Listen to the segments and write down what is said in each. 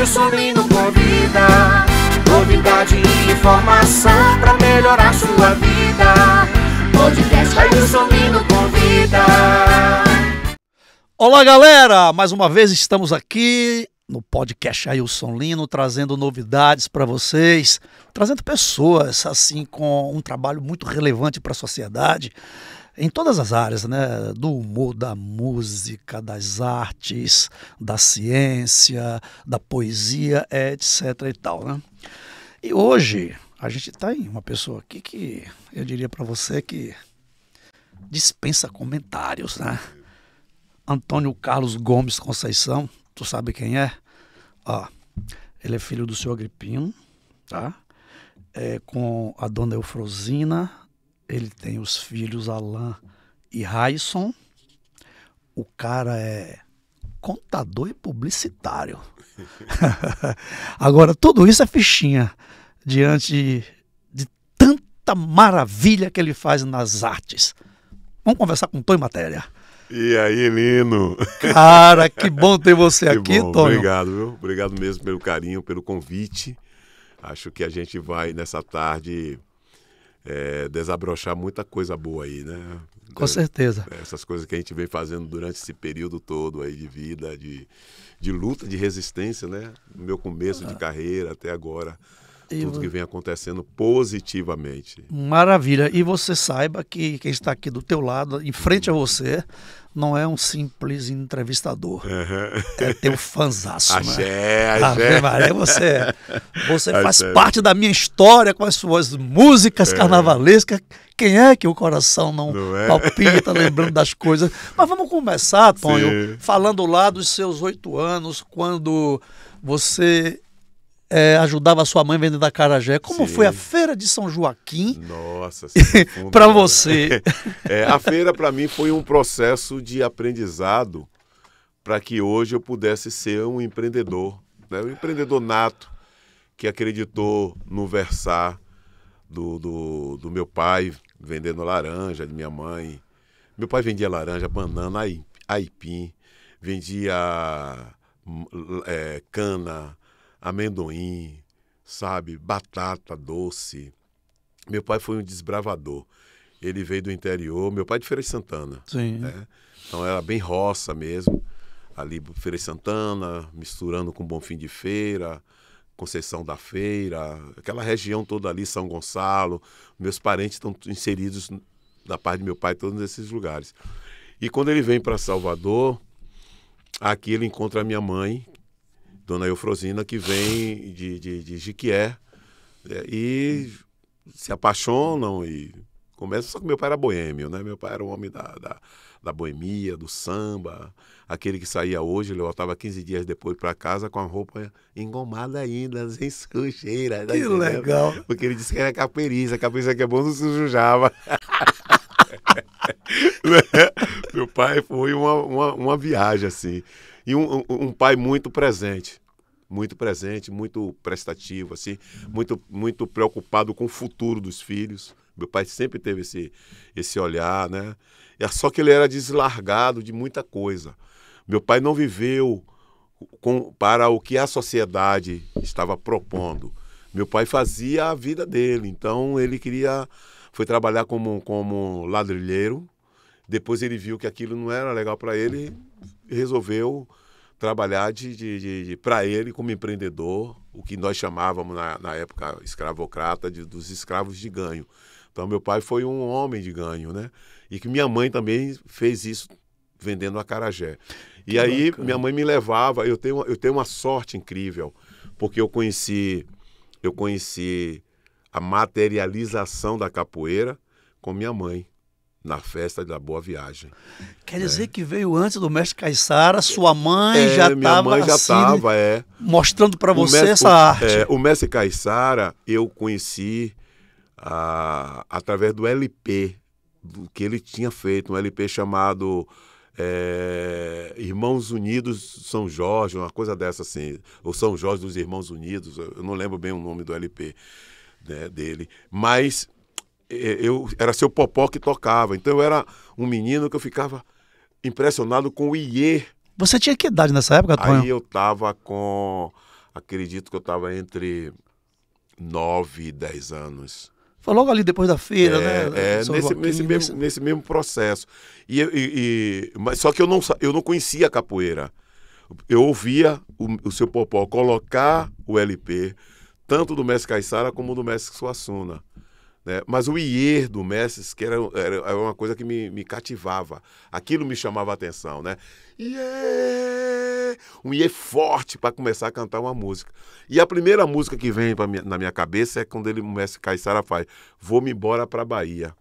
Ailson Lino convida, novidade e informação pra melhorar sua vida. Podcast Ailson Lino convida. Olá, galera! Mais uma vez estamos aqui no podcast Ailson Lino, trazendo novidades para vocês, trazendo pessoas assim com um trabalho muito relevante para a sociedade, em todas as áreas, né? Do humor, da música, das artes, da ciência, da poesia, etc. e tal, né? E hoje a gente tem uma pessoa aqui que eu diria para você que dispensa comentários, né? Antônio Carlos Gomes Conceição, tu sabe quem é? Ó, ele é filho do seu Agripino, tá? Com a dona Eufrosina, ele tem os filhos Alain e Raisson. O cara é contador e publicitário. Agora, tudo isso é fichinha diante de tanta maravilha que ele faz nas artes. Vamos conversar com o Tom em Matéria. E aí, Lino? Cara, que bom ter você aqui, bom. Tony. Obrigado, viu? Obrigado mesmo pelo carinho, pelo convite. Acho que a gente vai, nessa tarde, desabrochar muita coisa boa aí, né? Com certeza. Essas coisas que a gente vem fazendo durante esse período todo aí de vida, de luta, de resistência, né? No meu começo de carreira até agora. Tudo que vem acontecendo positivamente. Maravilha. E você saiba que quem está aqui do teu lado, em frente a você, não é um simples entrevistador. Uhum. É teu fanzaço. Axé, né? axé. Maria, você faz Axé. parte da minha história com as suas músicas carnavalescas. Quem é que o coração não palpita lembrando das coisas? Mas vamos começar, Tonho, falando lá dos seus 8 anos, quando você ajudava a sua mãe vendendo acarajé. Como foi a Feira de São Joaquim? Nossa, para você? A feira para mim foi um processo de aprendizado para que hoje eu pudesse ser um empreendedor, né? Um empreendedor nato que acreditou no versar do meu pai vendendo laranja, de minha mãe. Meu pai vendia laranja, banana, aipim, vendia cana, amendoim, sabe, batata doce. Meu pai foi um desbravador. Ele veio do interior, meu pai é de Feira de Santana. Sim. Né? Então era bem roça mesmo, ali Feira de Santana, misturando com Bonfim de Feira, Conceição da Feira, aquela região toda ali, São Gonçalo. Meus parentes estão inseridos da parte de meu pai, todos esses lugares. E quando ele vem para Salvador, aqui ele encontra a minha mãe, Dona Eufrosina, que vem de Jiquié, e se apaixonam e começam. Só que meu pai era boêmio, né? Meu pai era um homem da boemia, do samba, aquele que saía hoje, ele voltava 15 dias depois para casa com a roupa engomada ainda, sem sujeira. Que legal! Porque ele disse que era capoeirista que é bom, não se sujava. Meu pai foi uma viagem, assim. E um pai muito presente, muito prestativo, assim, muito preocupado com o futuro dos filhos. Meu pai sempre teve esse olhar, né? Só que ele era deslargado de muita coisa. Meu pai não viveu para o que a sociedade estava propondo. Meu pai fazia a vida dele, então ele foi trabalhar como ladrilheiro. Depois ele viu que aquilo não era legal para ele e resolveu trabalhar para ele como empreendedor, o que nós chamávamos na época escravocrata dos escravos de ganho. Então meu pai foi um homem de ganho, né? E que minha mãe também fez isso vendendo acarajé. E aí minha mãe me levava, eu tenho uma sorte incrível, porque eu conheci a materialização da capoeira com minha mãe, na festa da Boa Viagem. Quer dizer que veio antes do mestre Caiçara, sua mãe já estava mostrando para você essa arte. O mestre Caiçara eu conheci através do LP que ele tinha feito, um LP chamado Irmãos Unidos São Jorge, uma coisa dessa assim, ou São Jorge dos Irmãos Unidos, eu não lembro bem o nome do LP, né, dele, mas era seu Popó que tocava, então eu era um menino que eu ficava impressionado com o iê. Você tinha que idade nessa época, Tonho? Aí eu tava com acredito que eu estava entre 9 e 10 anos. Foi logo ali depois da feira, né? São Joaquim, nesse mesmo processo. Mas só que eu não conhecia a capoeira. Eu ouvia o seu Popó colocar o LP, tanto do mestre Caiçara como do mestre Suassuna. Né? Mas o iê do mestre, que era uma coisa que me cativava. Aquilo me chamava a atenção, né? Iê! Um iê forte para começar a cantar uma música. E a primeira música que vem na minha cabeça é quando o mestre Caiçara faz: vou-me embora para Bahia,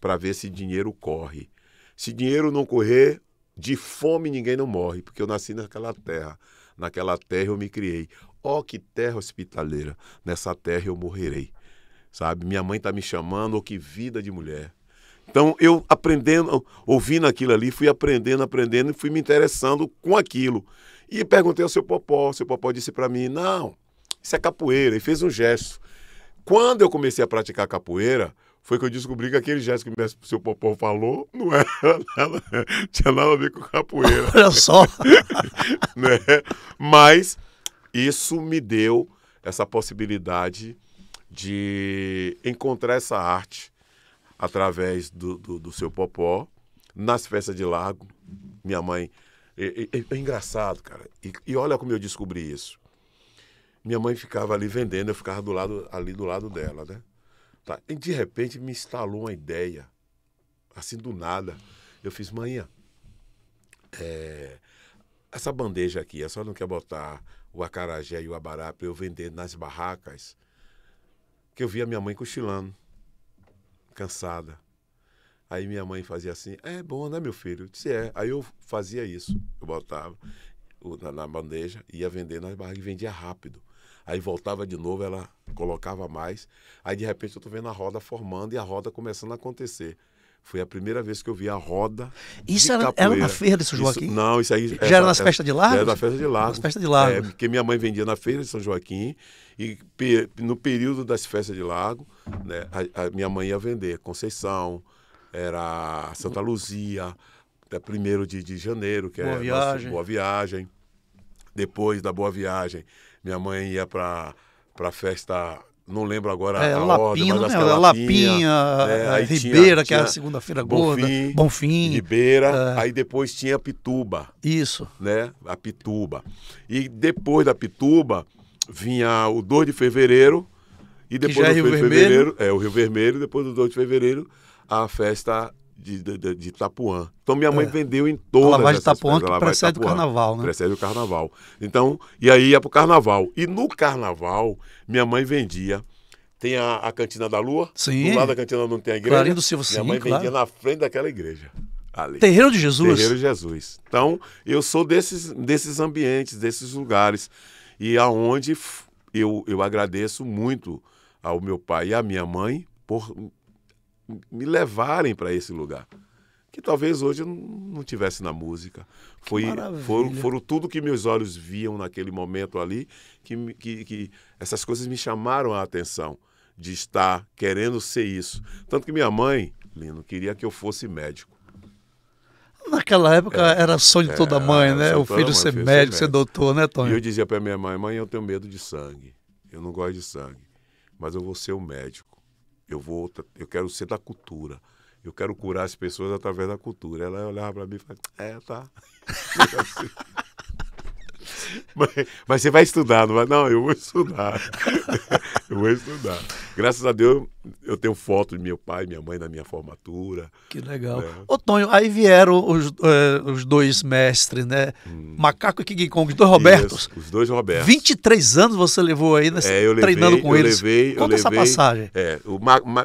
para ver se dinheiro corre. Se dinheiro não correr, de fome ninguém não morre, porque eu nasci naquela terra. Naquela terra eu me criei. Ó, que terra hospitaleira, nessa terra eu morrerei. Sabe? Minha mãe está me chamando, que vida de mulher. Então, eu aprendendo, ouvindo aquilo ali, fui aprendendo e fui me interessando com aquilo. E perguntei ao seu Popó disse para mim: não, isso é capoeira, e fez um gesto. Quando eu comecei a praticar capoeira, foi que eu descobri que aquele gesto que o seu Popó falou não era nada, tinha nada a ver com capoeira. Olha só. Né? Mas isso me deu essa possibilidade de encontrar essa arte através do seu Popó, nas festas de Largo. Minha mãe... É engraçado, cara. E olha como eu descobri isso. Minha mãe ficava ali vendendo, eu ficava ali do lado dela, né? Tá. E de repente me instalou uma ideia, assim do nada. Eu fiz: manhã, essa bandeja aqui, a senhora não quer botar o acarajé e o abará para eu vender nas barracas? Que eu via minha mãe cochilando, cansada. Aí minha mãe fazia assim: é bom, né, meu filho? Eu disse: é. Aí eu fazia isso. Eu botava na bandeja, ia vender nas barracas e vendia rápido. Aí voltava de novo, ela colocava mais. Aí, de repente, eu estou vendo a roda formando e a roda começando a acontecer. Foi a primeira vez que eu vi a roda. Isso era na feira de São Joaquim? Não, isso aí... Já era nas festas de Largo? Já era na festa de Largo. Nas festas de Largo. Porque minha mãe vendia na feira de São Joaquim e no período das festas de Largo, né, a minha mãe ia vender Conceição, era Santa Luzia, 1º de janeiro, que Boa Viagem. Boa Viagem. Depois da Boa Viagem, minha mãe ia para a festa... Não lembro agora a ordem, mas acho que era Lapinha, Ribeira, que era a segunda-feira gorda, Bonfim, Ribeira, aí depois tinha Pituba. Isso. Né? A Pituba. E depois da Pituba vinha o 2 de fevereiro, e depois do 2 de fevereiro, o Rio Vermelho, depois do 2 de fevereiro, a festa de Itapuã. Então minha mãe vendeu em todas essas festas. A lavagem de Itapuã que precede o carnaval, né? Precede o carnaval. Então, e aí ia pro carnaval. E no carnaval, minha mãe vendia. Tem a Cantina da Lua. Sim. Do lado da cantina não tem a igreja. Clarinho do Silva, minha mãe vendia na frente daquela igreja. Ali. Terreiro de Jesus. Terreiro de Jesus. Então, eu sou desses ambientes, desses lugares. E aonde eu agradeço muito ao meu pai e à minha mãe por me levarem para esse lugar. Que talvez hoje eu não tivesse na música. Foram tudo que meus olhos viam naquele momento ali, que essas coisas me chamaram a atenção, de estar querendo ser isso. Tanto que minha mãe, Lino, queria que eu fosse médico. Naquela época era sonho de toda mãe, né? O filho ser médico, ser doutor, né, Tonho? E eu dizia para minha mãe: mãe, eu tenho medo de sangue. Eu não gosto de sangue, mas eu vou ser um médico. Eu quero ser da cultura. Eu quero curar as pessoas através da cultura. Ela olhava para mim e falava: tá. mas você vai estudar, não vai? Não, eu vou estudar. Eu vou estudar. Graças a Deus, eu tenho foto de meu pai e minha mãe na minha formatura. Que legal. Ô, Tonho, aí vieram os dois mestres, né? Macaco e King Kong, os dois Robertos. Isso, os dois Robertos. 23 anos você levou aí, né? Treinando com eles. Conta essa passagem. O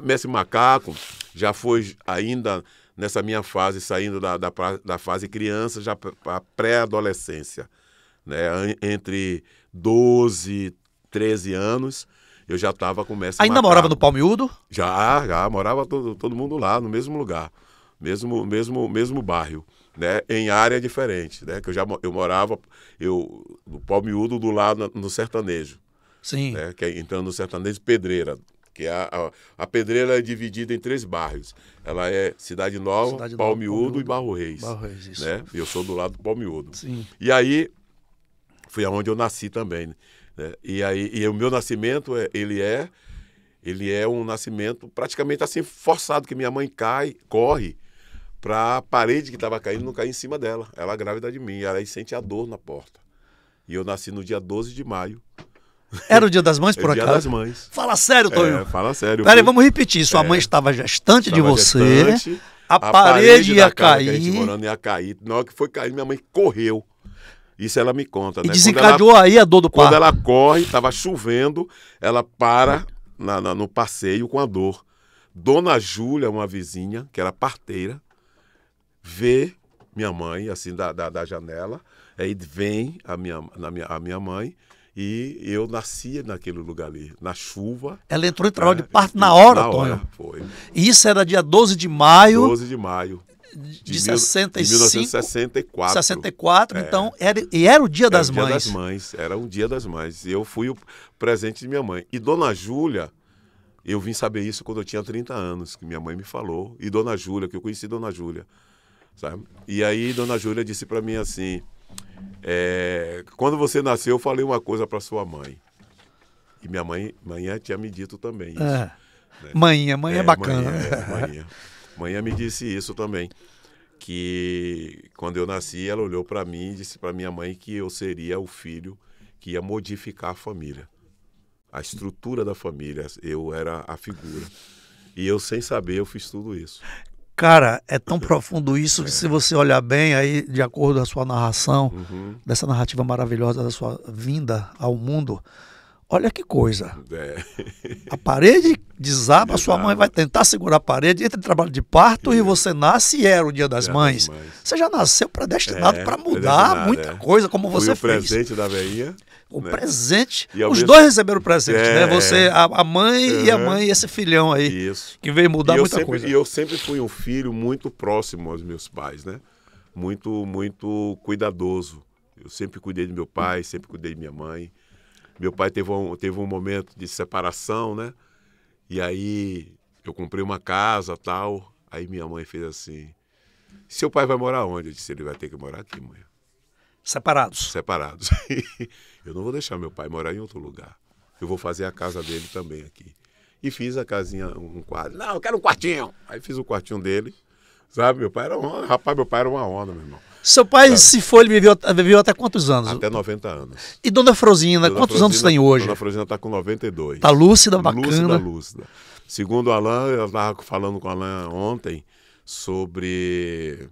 mestre Macaco já foi ainda nessa minha fase, saindo da fase criança, já para pré-adolescência. Né? Entre 12 e 13 anos, eu já estava com o mestre Ainda Macaco. Morava no Palmiúdo? Já morava todo mundo lá, no mesmo lugar, mesmo bairro, né? Em área diferente, né? Que eu morava no Palmiúdo, do lado no sertanejo. Sim. Né? Que é entrando no sertanejo Pedreira, que a Pedreira é dividida em 3 bairros. Ela é Cidade Nova, Palmiúdo e Barro Reis. Barro Reis, isso. Né? Eu sou do lado do Palmiúdo. Sim. E aí foi aonde eu nasci também, né? E o meu nascimento, ele é um nascimento praticamente assim forçado, que minha mãe corre para a parede que estava caindo não cair em cima dela. Ela grávida de mim, ela aí sente a dor na porta. E eu nasci no dia 12 de maio. Era o Dia das Mães, por É o acaso? Dia das Mães. Fala sério, Tonho. Fala sério. Peraí, vamos repetir. Sua mãe estava gestante de você, gestante, a parede ia da casa que a gente cair morando ia cair. Na hora que foi cair, minha mãe correu. Isso ela me conta, e né? desencadeou aí a dor do Quando parto. ela corre, estava chovendo, ela para no passeio com a dor. Dona Júlia, uma vizinha, que era parteira, vê minha mãe, assim, da janela, aí vem a minha mãe, e eu nasci naquele lugar ali, na chuva. Ela entrou em trabalho de parto na hora, Tonho. Foi. E isso era dia 12 de maio 12 de maio. de 65, 1964. 64, então, era o Dia das Dia Mães. das Mães, era um Dia das Mães. E eu fui o presente de minha mãe. E Dona Júlia, eu vim saber isso quando eu tinha 30 anos, que minha mãe me falou. E Dona Júlia, que eu conheci Dona Júlia, sabe? E aí Dona Júlia disse para mim assim, quando você nasceu, eu falei uma coisa para sua mãe. E minha mãe tinha me dito também isso. É. Manhã é bacana. Manhã me disse isso também, que quando eu nasci, ela olhou para mim e disse para minha mãe que eu seria o filho que ia modificar a família, a estrutura da família, eu era a figura. E eu, sem saber, eu fiz tudo isso. Cara, é tão profundo isso que se você olhar bem aí, de acordo com a sua narração, dessa narrativa maravilhosa da sua vinda ao mundo, olha que coisa. A parede desaba, a sua mãe vai tentar segurar a parede, entra em trabalho de parto e você nasce e era o Dia das Mães. Você já nasceu predestinado para mudar muita coisa, como você fui fez. O presente da veinha. O né? Presente. E Os dois receberam o presente, né? Você, a mãe e a mãe, e esse filhão aí. Isso. Que veio mudar muita coisa. E eu sempre fui um filho muito próximo aos meus pais, né? Muito, muito cuidadoso. Eu sempre cuidei de meu pai, sempre cuidei de minha mãe. Meu pai teve um momento de separação, né? E aí eu comprei uma casa, tal. Aí minha mãe fez assim: seu pai vai morar onde? Eu disse: ele vai ter que morar aqui, mãe. Separados. Separados. Eu não vou deixar meu pai morar em outro lugar. Eu vou fazer a casa dele também aqui. E fiz a casinha, um quarto. Não, eu quero um quartinho. Aí fiz o quartinho dele. Sabe, meu pai era uma onda. Rapaz, meu pai era uma onda, meu irmão. Seu pai, se for, ele viveu até quantos anos? Até 90 anos. E Dona Frosina, quantos anos tem hoje? Dona Frosina está com 92. Tá lúcida, bacana. Lúcida. Segundo o Alain, eu estava falando com o Alain ontem sobre...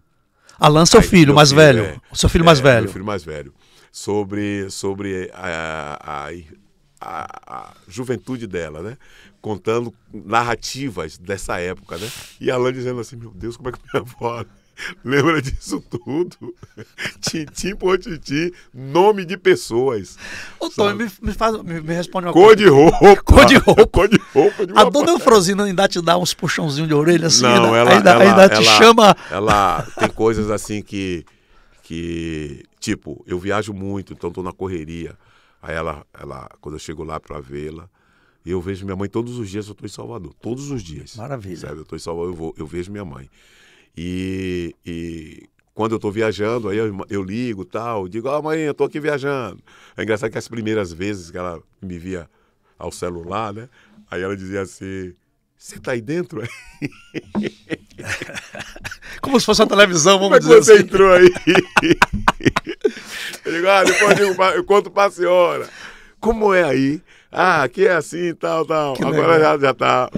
Alain, seu filho mais velho. Seu filho mais velho. Meu filho mais velho. Sobre a juventude dela, né? Contando narrativas dessa época, né? E Alain dizendo assim: meu Deus, como é que minha avó lembra disso tudo? Tintim por tintim, nome de pessoas. Ô, Tonho, me responde uma Cor coisa. de roupa. Cor de roupa. Cor de roupa de A Dona Eufrosina ainda te dá uns puxãozinhos de orelha assim? Não, ainda te chama... Ela tem coisas assim que... Tipo, eu viajo muito, então estou na correria. Aí ela, quando eu chego lá para vê-la, eu vejo minha mãe todos os dias, eu estou em Salvador. Todos os dias. Maravilha. Sabe? Eu estou em Salvador, eu vejo minha mãe. E quando eu estou viajando, aí eu ligo e tal, digo: mãe, eu estou aqui viajando. É engraçado que as primeiras vezes que ela me via ao celular, né? Aí ela dizia assim: você está aí dentro? Como se fosse uma televisão, vamos dizer assim. Você entrou aí? Eu digo: depois eu conto para a senhora. Como é aí? Aqui é assim, tal. Que agora já tá.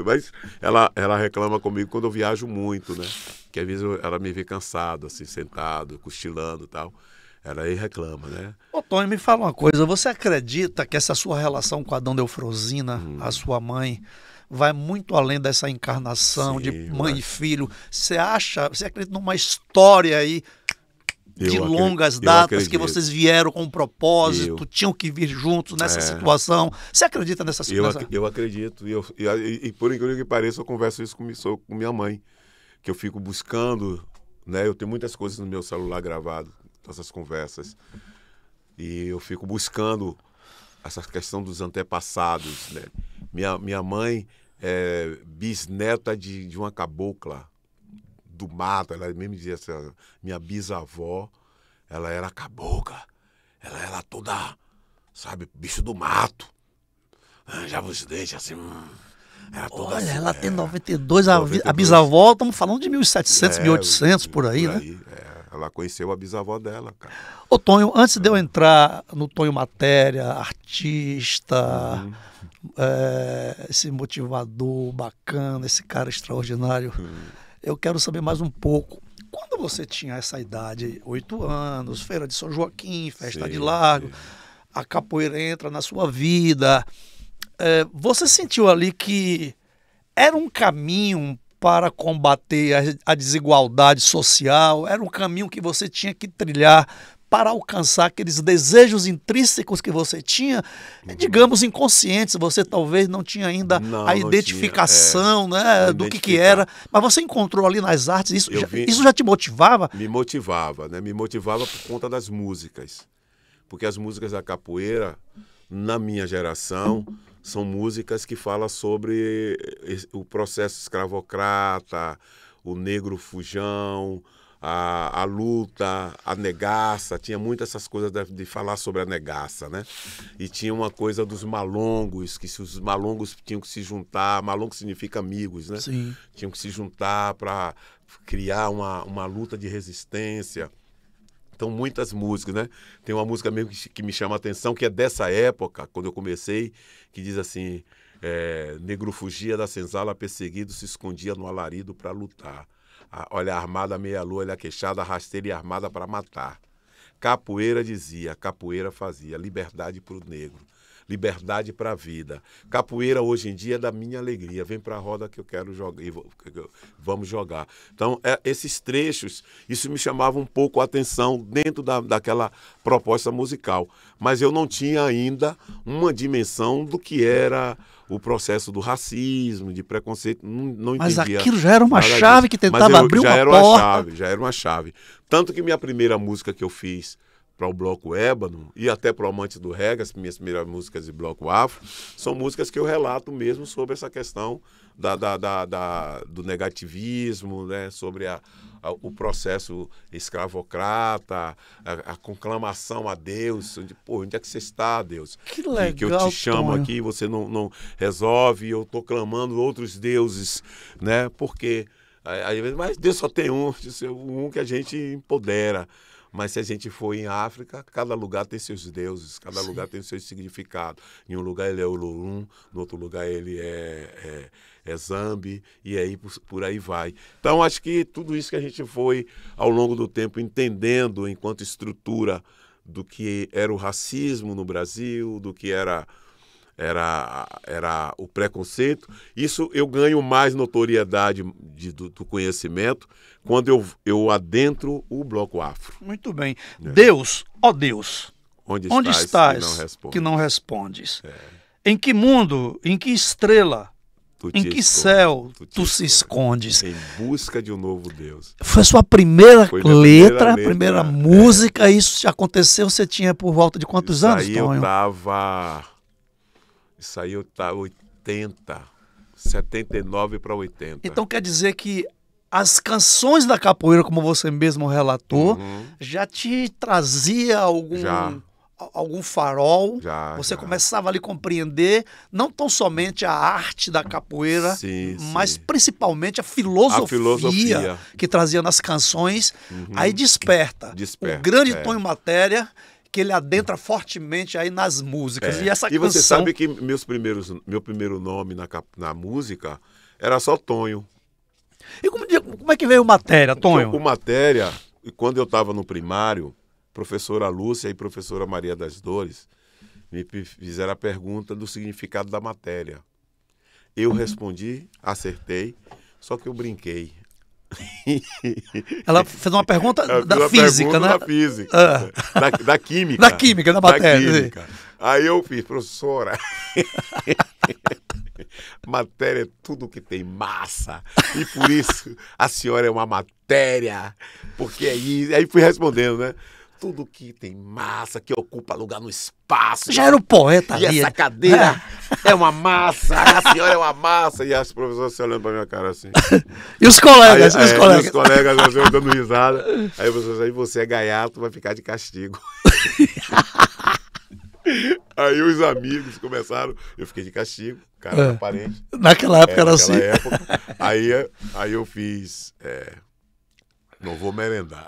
Mas ela reclama comigo quando eu viajo muito, né? Que às vezes ela me vê cansado, assim, sentado, cochilando e tal. Ela aí reclama, né? Ô, Tonho, me fala uma coisa. Você acredita que essa sua relação com a Dona Eufrosina, a sua mãe, vai muito além dessa encarnação de mãe e filho? Você acredita numa história aí de longas datas que vocês vieram com um propósito, tinham que vir juntos nessa situação? Você acredita nessa situação? Eu acredito. E por incrível que pareça, eu converso isso com minha mãe, que eu fico buscando, né? Eu tenho muitas coisas no meu celular gravado, essas conversas. E eu fico buscando essa questão dos antepassados, né? Minha mãe é bisneta de uma cabocla do mato. Ela mesmo dizia assim: minha bisavó, ela era cabocla, ela era toda sabe, bicho do mato. Arranjava os dentes assim. Era toda Olha, assim, ela tem 92, a 92. bisavó, estamos falando de 1700, 1800, por aí, né? Ela conheceu a bisavó dela, cara. Ô, Tonho, antes de eu entrar no Tonho Matéria, artista, esse motivador bacana, esse cara extraordinário, eu quero saber mais um pouco. Quando você tinha essa idade, 8 anos, Feira de São Joaquim, Festa de Largo, a capoeira entra na sua vida, você sentiu ali que era um caminho para combater a desigualdade social, era um caminho que você tinha que trilhar para alcançar aqueles desejos intrínsecos que você tinha, digamos, inconscientes, você talvez não tinha ainda a identificação, né, do que era, mas você encontrou ali nas artes, isso já te motivava? Me motivava, né? Me motivava por conta das músicas, porque as músicas da capoeira, na minha geração, são músicas que falam sobre o processo escravocrata, o negro fujão, a luta, a negaça. Tinha muitas essas coisas de falar sobre a negaça, né? E tinha uma coisa dos malongos, que se os malongos tinham que se juntar, malongo significa amigos, né? Sim. Tinham que se juntar para criar uma luta de resistência. Então, muitas músicas, né? Tem uma música mesmo que me chama a atenção, que é dessa época, quando eu comecei, que diz assim, negro fugia da senzala, perseguido, se escondia no alarido para lutar. Olha a armada, meia-lua, olha a queixada, rasteira e armada para matar. Capoeira dizia, capoeira fazia, liberdade para o negro, liberdade para a vida. Capoeira hoje em dia é da minha alegria, vem para a roda que eu quero jogar, vamos jogar. Então, esses trechos, isso me chamava um pouco a atenção dentro daquela proposta musical. Mas eu não tinha ainda uma dimensão do que era o processo do racismo, de preconceito, não Mas entendia. aquilo já era uma chave que tentava abrir uma porta. Já era uma chave. Tanto que minha primeira música que eu fiz para o Bloco Ébano e até para o Amante do Reggae, as minhas primeiras músicas de Bloco Afro, são músicas que eu relato mesmo sobre essa questão do negativismo, né? Sobre o processo escravocrata, a conclamação a Deus, onde é que você está, Deus? Que legal, que eu te chamo Tonho. aqui, você não resolve, eu estou clamando outros deuses, né? Porque, mas Deus só tem um que a gente empodera. Mas se a gente for em África, cada lugar tem seus deuses, cada lugar tem seu significado. Em um lugar ele é Olorum, no outro lugar ele é Zambi, e aí por aí vai. Então, acho que tudo isso que a gente foi, ao longo do tempo, entendendo enquanto estrutura do que era o racismo no Brasil, do que era o preconceito, isso eu ganho mais notoriedade do conhecimento quando eu adentro o Bloco Afro. Muito bem. Deus, ó Deus, Onde estás que não respondes? Em que mundo, em que estrela, em que céu tu se escondes? Em busca de um novo Deus. Foi a sua primeira letra, primeira música, isso já aconteceu, você tinha por volta de quantos anos, Tonho? Isso aí eu tava 80, 79 para 80. Então quer dizer que as canções da capoeira, como você mesmo relatou, já te trazia algum farol? Você começava ali a compreender não tão somente a arte da capoeira, mas principalmente a filosofia que trazia nas canções. Aí desperta. O grande Tonho Matéria, que ele adentra fortemente aí nas músicas. E você sabe que meu primeiro nome na música era só Tonho. E como é que veio o Matéria, Tonho? O Matéria, quando eu estava no primário, professora Lúcia e professora Maria das Dores me fizeram a pergunta do significado da matéria. Eu respondi, acertei, só que eu brinquei. Ela fez uma pergunta da física, né? Da física, da química. Da química, da matéria. Da química. Aí eu fiz, professora, matéria é tudo que tem massa, e por isso a senhora é uma matéria, porque é isso. Aí fui respondendo, né? Tudo que tem massa, que ocupa lugar no espaço. Já era o poeta ali. E essa cadeira é uma massa, a senhora é uma massa. E as professoras se olhando pra minha cara assim. E os colegas? Os colegas dando risada. Aí você é gaiato, vai ficar de castigo. Aí os amigos começaram, eu fiquei de castigo, cara era parente. Naquela época era assim. Época. Aí eu fiz, não vou merendar.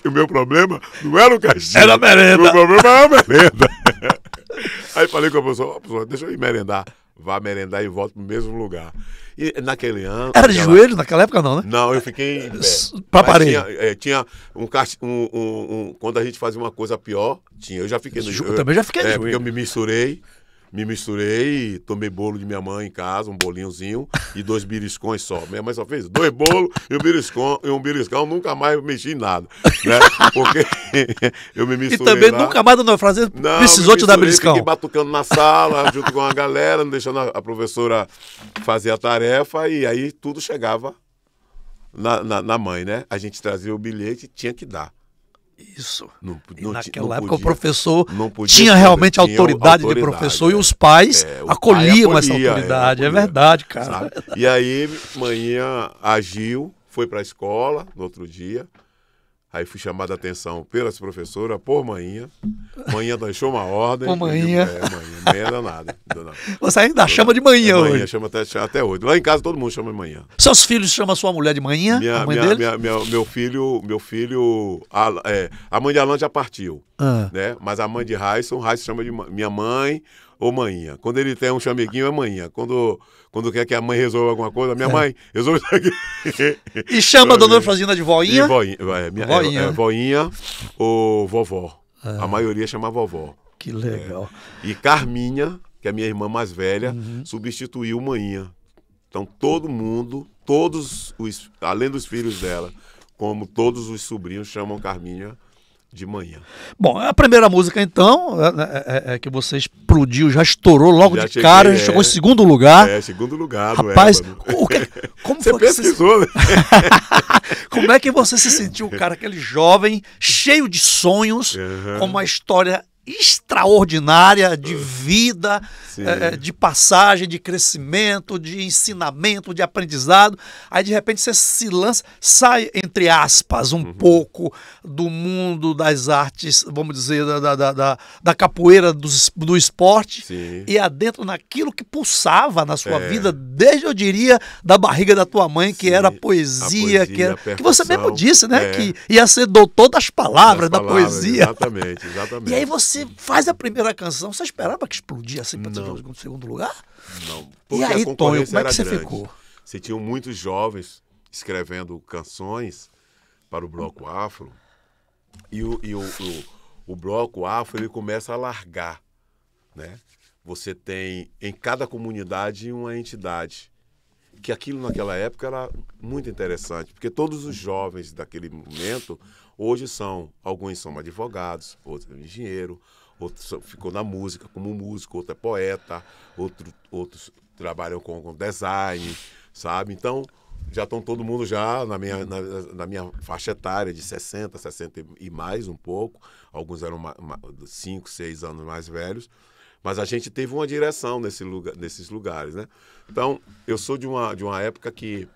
O meu problema não era o castigo. Era a merenda. O meu problema era a merenda. Aí falei com a professora, deixa eu ir merendar. Vá merendar e volta pro mesmo lugar. E naquele ano... Era de joelho naquela época não, né? Não, eu fiquei em pé. Pra parede. Tinha quando a gente fazia uma coisa pior, eu já fiquei no Eu também já fiquei de joelho. Porque eu me misturei, tomei bolo de minha mãe em casa, um bolinhozinho e 2 beliscões só. Minha mãe só fez 2 bolos e um beliscão, nunca mais mexi em nada, né? Porque eu me misturei. E também lá. Nunca mais Dona Francisca precisou te dar beliscão. Fiquei batucando na sala, junto com a galera, não deixando a professora fazer a tarefa, e aí tudo chegava na mãe, né? A gente trazia o bilhete e tinha que dar. Isso. Naquela época o professor tinha realmente autoridade de professor e os pais acolhiam essa autoridade. É verdade, cara. Sabe? E aí, manhã agiu, foi para a escola no outro dia. Aí fui chamado a atenção pelas professoras, por manhã. Manhã deixou uma ordem. Por manhã. Manhã danada. Você ainda chama de manhã hoje. Manhã chama até hoje. Lá em casa todo mundo chama de manhã. Seus filhos chamam a sua mulher de manhã? A mãe dele? Meu filho, a mãe de Alan já partiu, né? Mas a mãe de Raisson chama de minha mãe ou manhã. Quando ele tem um chameguinho é manhã. Quando quer que a mãe resolva alguma coisa, minha mãe resolve isso aqui. E chama a dona Franzina de voinha? Voinha ou vovó. A maioria chama vovó. Que legal. E Carminha, que é a minha irmã mais velha, substituiu manhã. Então todo mundo, além dos filhos dela, como todos os sobrinhos, chamam Carminha de manhã. Bom, a primeira música, então, é que você explodiu, já estourou logo já de cheguei, cara, já chegou em segundo lugar. Segundo lugar. Rapaz, como você foi pesquisou, né? Como é que você se sentiu, cara, aquele jovem, cheio de sonhos, com uma história extraordinária de vida, de passagem, de crescimento, de ensinamento, de aprendizado. Aí de repente você se lança, sai entre aspas um pouco do mundo das artes, vamos dizer, da capoeira, do esporte, e adentra naquilo que pulsava na sua vida, desde, eu diria, da barriga da tua mãe, que era a poesia, que você mesmo disse, né? Que ia ser doutor das palavras, da poesia. Exatamente. E aí você faz a primeira canção, você esperava que explodia assim para o segundo lugar? Não. E aí, Tonho, como é que você ficou? Você tinha muitos jovens escrevendo canções para o Bloco Afro, e o Bloco Afro ele começa a largar, né? Você tem em cada comunidade uma entidade, que aquilo naquela época era muito interessante, porque todos os jovens daquele momento hoje alguns são advogados, outros são engenheiro, outros ficou na música como músico, outro é poeta, outros trabalham com design, sabe? Então, já estão todo mundo já na minha faixa etária de 60 e mais um pouco, alguns eram 5, 6 anos mais velhos, mas a gente teve uma direção nesses lugares, né? Então, eu sou de uma época que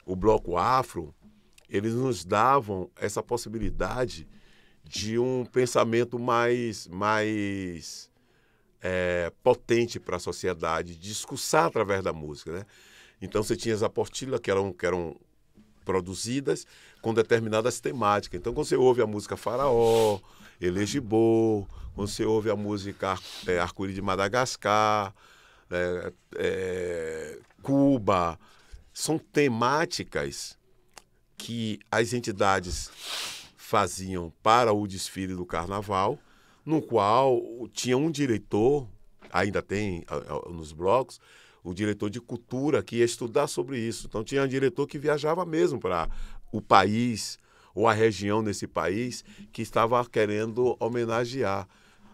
o Bloco Afro, eles nos davam essa possibilidade de um pensamento mais potente para a sociedade, discursar através da música, né? Então você tinha as apostilas que eram produzidas com determinadas temáticas. Então quando você ouve a música Faraó, Elegibô, quando você ouve a música Arco-Íris de Madagascar, Cuba, são temáticas que as entidades faziam para o desfile do carnaval, no qual tinha um diretor, ainda tem nos blocos, o diretor de cultura que ia estudar sobre isso. Então tinha um diretor que viajava mesmo para o país ou a região desse país que estava querendo homenagear.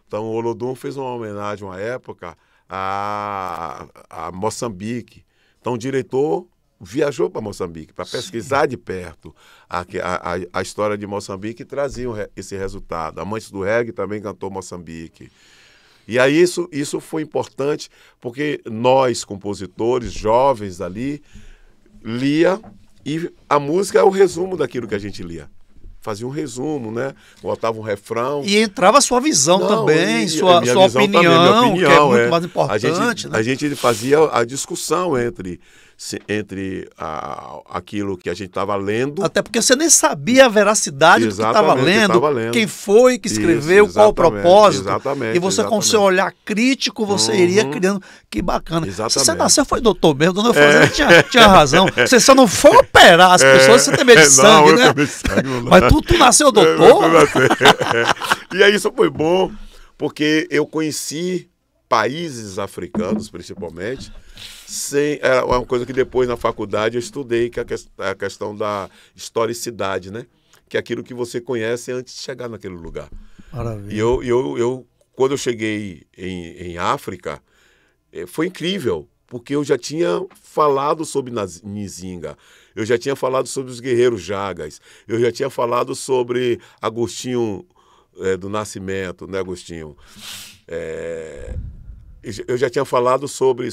Então o Olodum fez uma homenagem, uma época, a Moçambique. Então o diretor viajou para Moçambique para pesquisar de perto a história de Moçambique e traziam esse resultado. Amantes do Reggae também cantou Moçambique. E aí isso foi importante porque nós, compositores, jovens ali, lia, e a música é o resumo daquilo que a gente lia. fazia um resumo, né? Botava um refrão. E entrava a sua visão também, sua minha opinião, opinião, que é muito mais importante. A gente fazia a discussão entre aquilo que a gente estava lendo. Até porque você nem sabia a veracidade do que estava lendo, quem foi que escreveu, qual o propósito. E você, com o seu olhar crítico, você iria criando. Que bacana. Você nasceu, foi doutor mesmo, dona Eufrasinha tinha razão. Você só não foi operar as pessoas, você tem medo de sangue, né? Mas tu nasceu doutor? E aí isso foi bom, porque eu conheci países africanos, principalmente. É uma coisa que depois na faculdade eu estudei, que é a questão da historicidade, né? Que é aquilo que você conhece antes de chegar naquele lugar. Maravilha. E eu quando eu cheguei em África, foi incrível, porque eu já tinha falado sobre Nzinga, eu já tinha falado sobre os guerreiros Jagas, eu já tinha falado sobre Agostinho do Nascimento, né, Agostinho? Eu já tinha falado sobre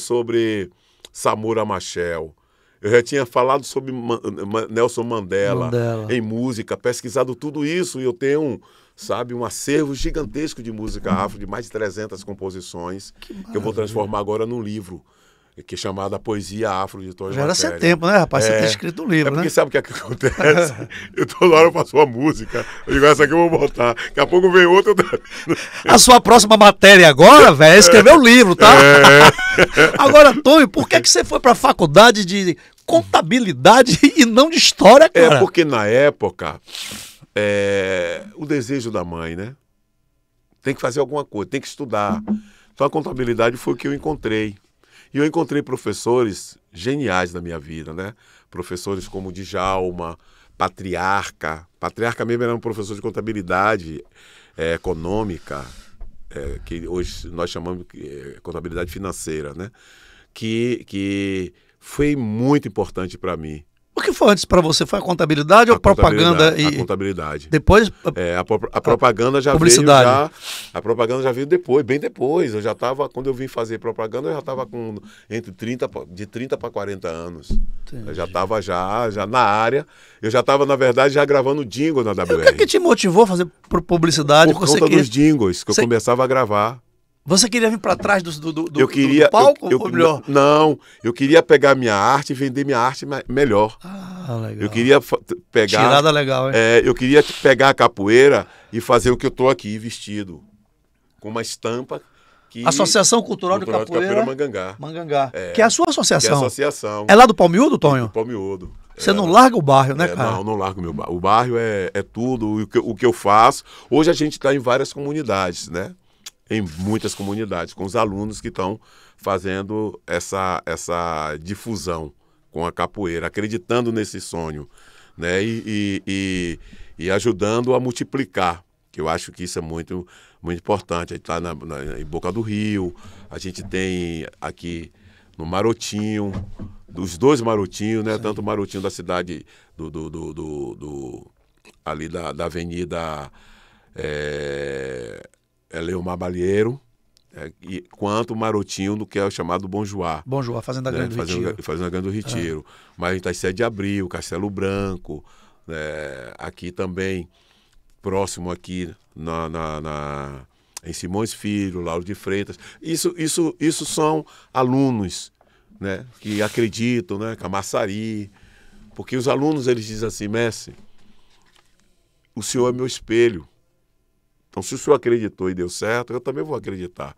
Samora Machel. Eu já tinha falado sobre Nelson Mandela em música, pesquisado tudo isso, e eu tenho um acervo gigantesco de música afro, de mais de 300 composições, que eu vou transformar agora num livro, que é chamado A Poesia Afro de Torres Já era seu tempo, né, rapaz? Você tem escrito um livro, porque né? sabe o que é que acontece? Eu toda hora faço uma música, eu digo, essa aqui eu vou botar, daqui a pouco vem outra. A sua próxima matéria agora, velho, é escrever um livro, tá? Agora, Tonho, por que você foi pra faculdade de contabilidade e não de história, cara? Porque na época, o desejo da mãe, né? Tem que fazer alguma coisa, tem que estudar. Então a contabilidade foi o que eu encontrei. E eu encontrei professores geniais na minha vida, né? Professores como Djalma, Patriarca. Patriarca mesmo era um professor de contabilidade econômica, que hoje nós chamamos de contabilidade financeira, né? Que foi muito importante para mim. O que foi antes para você? Foi a contabilidade ou propaganda? A contabilidade. Depois? A propaganda já publicidade. veio a propaganda já veio depois, bem depois. Eu já estava, quando eu vim fazer propaganda, eu já estava com de 30 para 40 anos. Entendi. Eu já estava já na área. Eu já estava, na verdade, já gravando jingle na WR. E o que te motivou a fazer publicidade? Por conta dos jingles que eu começava a gravar. Você queria vir para trás do palco? Ou melhor? Não, eu queria pegar minha arte e vender minha arte melhor. Legal. Eu queria pegar... Tirada legal, hein? Eu queria pegar a capoeira e fazer o que eu estou aqui, vestido. Com uma estampa que... Associação Cultural de Capoeira Mangangá. Mangangá. Que é a sua associação. Que é a associação. É lá do Palmiúdo, Tonho? Do Palmiúdo. Você não larga o bairro, né, cara? Não largo meu bairro. O bairro é tudo, o que eu faço. Hoje a gente está em várias comunidades, né? Em muitas comunidades, com os alunos que estão fazendo essa difusão com a capoeira, acreditando nesse sonho, né? E ajudando a multiplicar, que eu acho que isso é muito, muito importante. A gente está em Boca do Rio, a gente tem aqui no Marotinho, dos dois Marotinhos, né? Sim. Tanto o Marotinho da cidade ali da avenida Leomar Balieiro, quanto o Marotinho do que é o chamado Bom Joá. Bom Joá, Fazenda Grande do Retiro. Fazenda Grande do Retiro. Mas a gente está em 7 de Abril, Castelo Branco, aqui também, próximo aqui em Simões Filho, Lauro de Freitas. Isso são alunos, né, que acreditam, né, Camaçari, porque os alunos eles dizem assim, mestre, o senhor é meu espelho. Então, se o senhor acreditou e deu certo, eu também vou acreditar.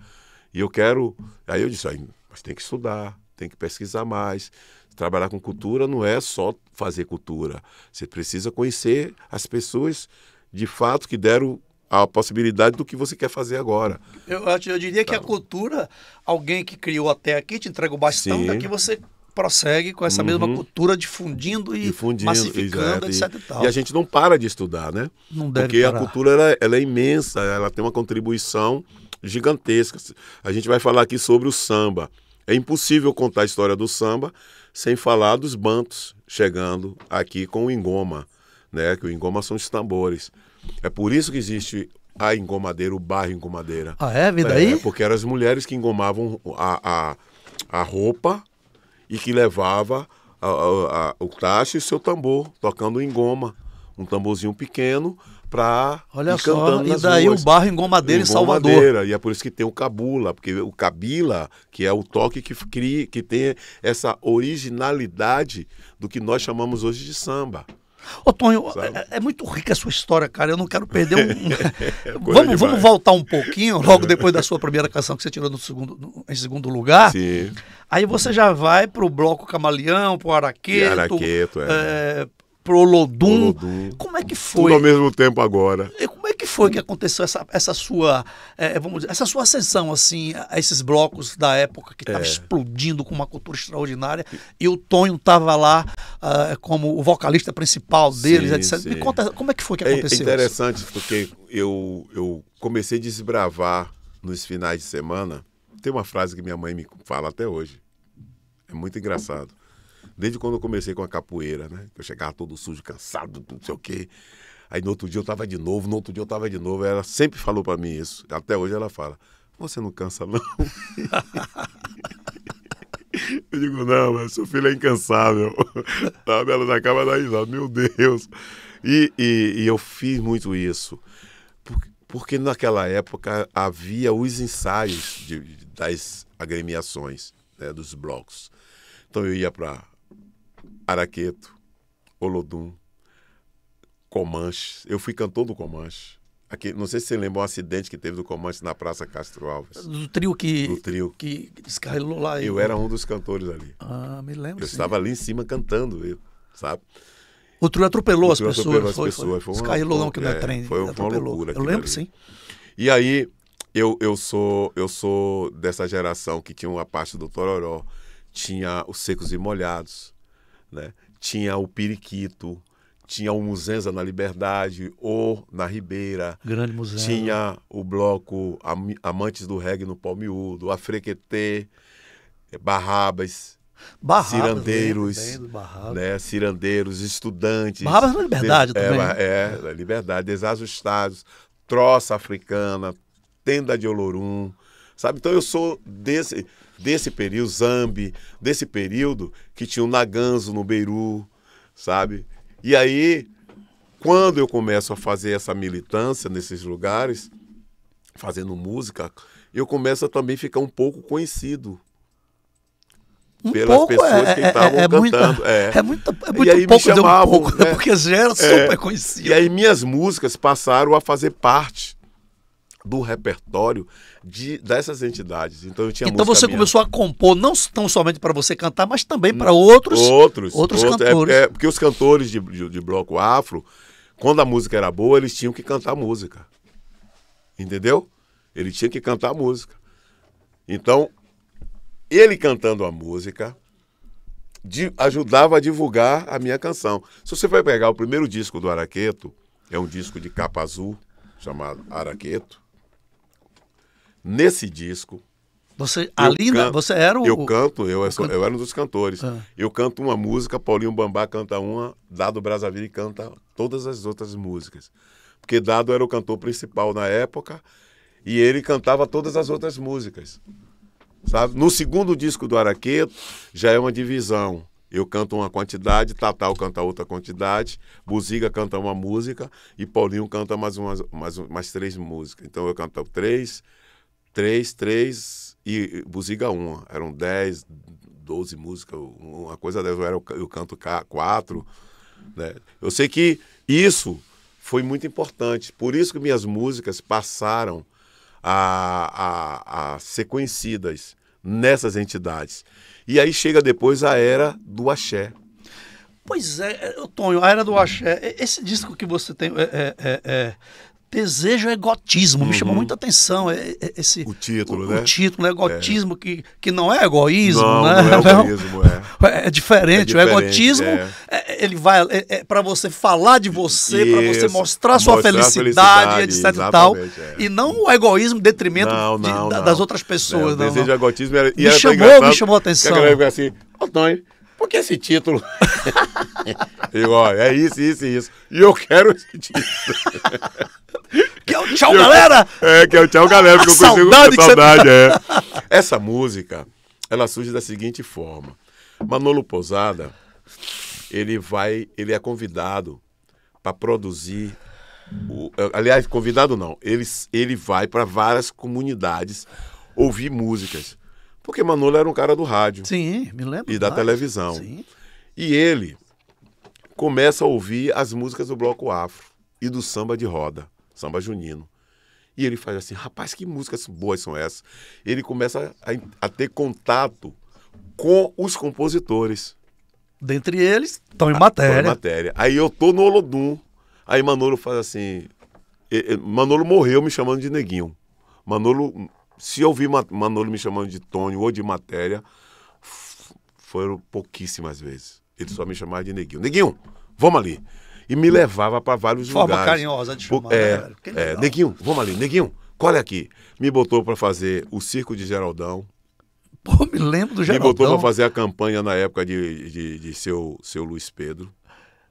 E eu quero... Aí eu disse, mas tem que estudar, tem que pesquisar mais. Trabalhar com cultura não é só fazer cultura. Você precisa conhecer as pessoas, de fato, que deram a possibilidade do que você quer fazer agora. Eu diria que a cultura, alguém que criou até aqui, te entrega o bastão, daqui você prossegue com essa mesma cultura, difundindo e massificando, etc. E a gente não para de estudar, né? Não deve Porque parar. A cultura ela é imensa, ela tem uma contribuição gigantesca. A gente vai falar aqui sobre o samba. É impossível contar a história do samba sem falar dos bantos chegando aqui com o engoma, né? Que o engoma são os tambores. É por isso que existe a engomadeira, o bairro engomadeira. Vem daí? Porque eram as mulheres que engomavam a roupa e que levava o tacho e seu tambor, tocando engoma. um tamborzinho pequeno para Olha ir só, cantando e nas daí ruas. o barro em Gomadeira em Salvador. Gomadeira, e é por isso que tem o cabula, porque o cabila, que é o toque que tem essa originalidade do que nós chamamos hoje de samba. Ô, Tonho, Sabe? é muito rica a sua história, cara. Eu não quero perder Coisa vamos demais. voltar um pouquinho, logo depois da sua primeira canção que você tirou em segundo lugar. Sim, Aí você já vai pro Bloco Camaleão, pro e Araqueto, Araqueto, pro Olodum. Olodum. Como é que Tudo foi? ao mesmo tempo agora. E como é que foi que aconteceu essa sua, vamos dizer, essa sua ascensão assim a esses blocos da época que estava explodindo com uma cultura extraordinária e o Tonho estava lá como o vocalista principal deles, Sim, etc. sim. Me conta como é que foi que É aconteceu isso? interessante porque eu comecei a desbravar nos finais de semana. Tem uma frase que minha mãe me fala até hoje. É muito engraçado. Desde quando eu comecei com a capoeira, né? Eu chegava todo sujo, cansado, não sei o quê. Aí no outro dia eu tava de novo, no outro dia eu tava de novo. Ela sempre falou pra mim isso. Até hoje ela fala, você não cansa não? Eu digo, não, mas seu filho é incansável. Sabe? Ela acaba da risada, meu Deus. E eu fiz muito isso. Porque naquela época havia os ensaios das agremiações, né, dos blocos. Então eu ia para Araqueto, Olodum, Comanche. Eu fui cantor do Comanche. Aqui, não sei se você lembra um acidente que teve do Comanche na Praça Castro Alves. Do trio que Do trio. que descarrilou lá. Eu era um dos cantores ali. Ah, me lembro. Eu sim. estava ali em cima cantando, sabe? O trio atropelou as O trio pessoas. atropelou as Foi. pessoas, foi uma- Descarrilou não, que não é trem. foi uma atropelou. loucura Eu aquilo lembro, ali. sim. E aí, eu sou dessa geração que tinha uma parte do Tororó, tinha os Secos e Molhados, né? Tinha o Periquito, tinha o Muzenza na Liberdade, ou na Ribeira, Grande museu. tinha o bloco Amantes do Reggae no Pau Miúdo, Afrequetê, Barrabas, Cirandeiros, lembro bem do Barrabas. né? Cirandeiros, estudantes. Barrabas na Liberdade também. Na Liberdade, Desajustados, Troça Africana, Tenda de Olorum, sabe? Então eu sou desse período, Zambi, desse período que tinha o Naganzo no Beiru, sabe? E aí, quando eu começo a fazer essa militância nesses lugares, fazendo música, eu começo a também ficar um pouco conhecido pelas pessoas que estavam cantando. É muito E aí me pouco, dizer um chamavam, pouco, né? porque já era super conhecido. E aí minhas músicas passaram a fazer parte do repertório dessas entidades. Então eu tinha Então música você minha. começou a compor, não tão somente para você cantar, mas também para outros cantores. Porque os cantores de bloco afro, quando a música era boa, eles tinham que cantar música. Entendeu? Ele tinha que cantar música. Então, ele cantando a música ajudava a divulgar a minha canção. Se você vai pegar o primeiro disco do Araqueto, é um disco de capa azul, chamado Araqueto. Nesse disco, Você era o... eu era um dos cantores. Ah. Eu canto uma música, Paulinho Bambá canta uma, Dado Brazzaville canta todas as outras músicas. Porque Dado era o cantor principal na época e ele cantava todas as outras músicas. Sabe? No segundo disco do Araqueto, já é uma divisão. Eu canto uma quantidade, Tatal canta outra quantidade, Buziga canta uma música e Paulinho canta mais 3 músicas. Então eu canto 3 e Buziga uma. Eram 10, 12 músicas, uma coisa dessa. Eu canto 4. Né? Eu sei que isso foi muito importante. Por isso que minhas músicas passaram a ser conhecidas nessas entidades. E aí chega depois a era do axé. Pois é, Tonho, a era do axé, esse disco que você tem, Desejo é Egotismo, me chamou muita atenção O título, né? O título, egotismo, que não é egoísmo, Não, né? não é egoísmo, É diferente. O egotismo ele vai para você falar de você, para você mostrar sua felicidade, etc e tal. E não o egoísmo em detrimento das outras pessoas. O desejo é egotismo me chamou a atenção. Que a galera fica assim, Tonho, por que esse título? Eu digo, ó, é isso. E eu quero esse título. Que é o Tchau, Galera! Que é o Tchau, Galera, porque eu consigo saudade com saudade, Essa música, ela surge da seguinte forma. Manolo Pousada, ele é convidado para produzir. Aliás, convidado não. Ele vai para várias comunidades ouvir músicas. Porque Manolo era um cara do rádio. Sim, me lembro. E da televisão. Sim. E ele começa a ouvir as músicas do Bloco Afro e do samba de roda, samba junino. E ele faz assim, rapaz, que músicas boas são essas? Ele começa a ter contato com os compositores. Dentre eles, estão em matéria. Aí eu tô no Olodum. Aí Manolo faz assim... Manolo morreu me chamando de Neguinho. Manolo... Se eu ouvir Manolo me chamando de Tônio ou de Matéria, foram pouquíssimas vezes. Ele só me chamava de Neguinho. Neguinho, vamos ali. E me levava para vários lugares. Forma carinhosa de chamar. Neguinho, vamos ali. Neguinho, colhe aqui. Me botou para fazer o Circo de Geraldão. Pô, me lembro do Geraldão. Me botou para fazer a campanha na época de seu Luiz Pedro.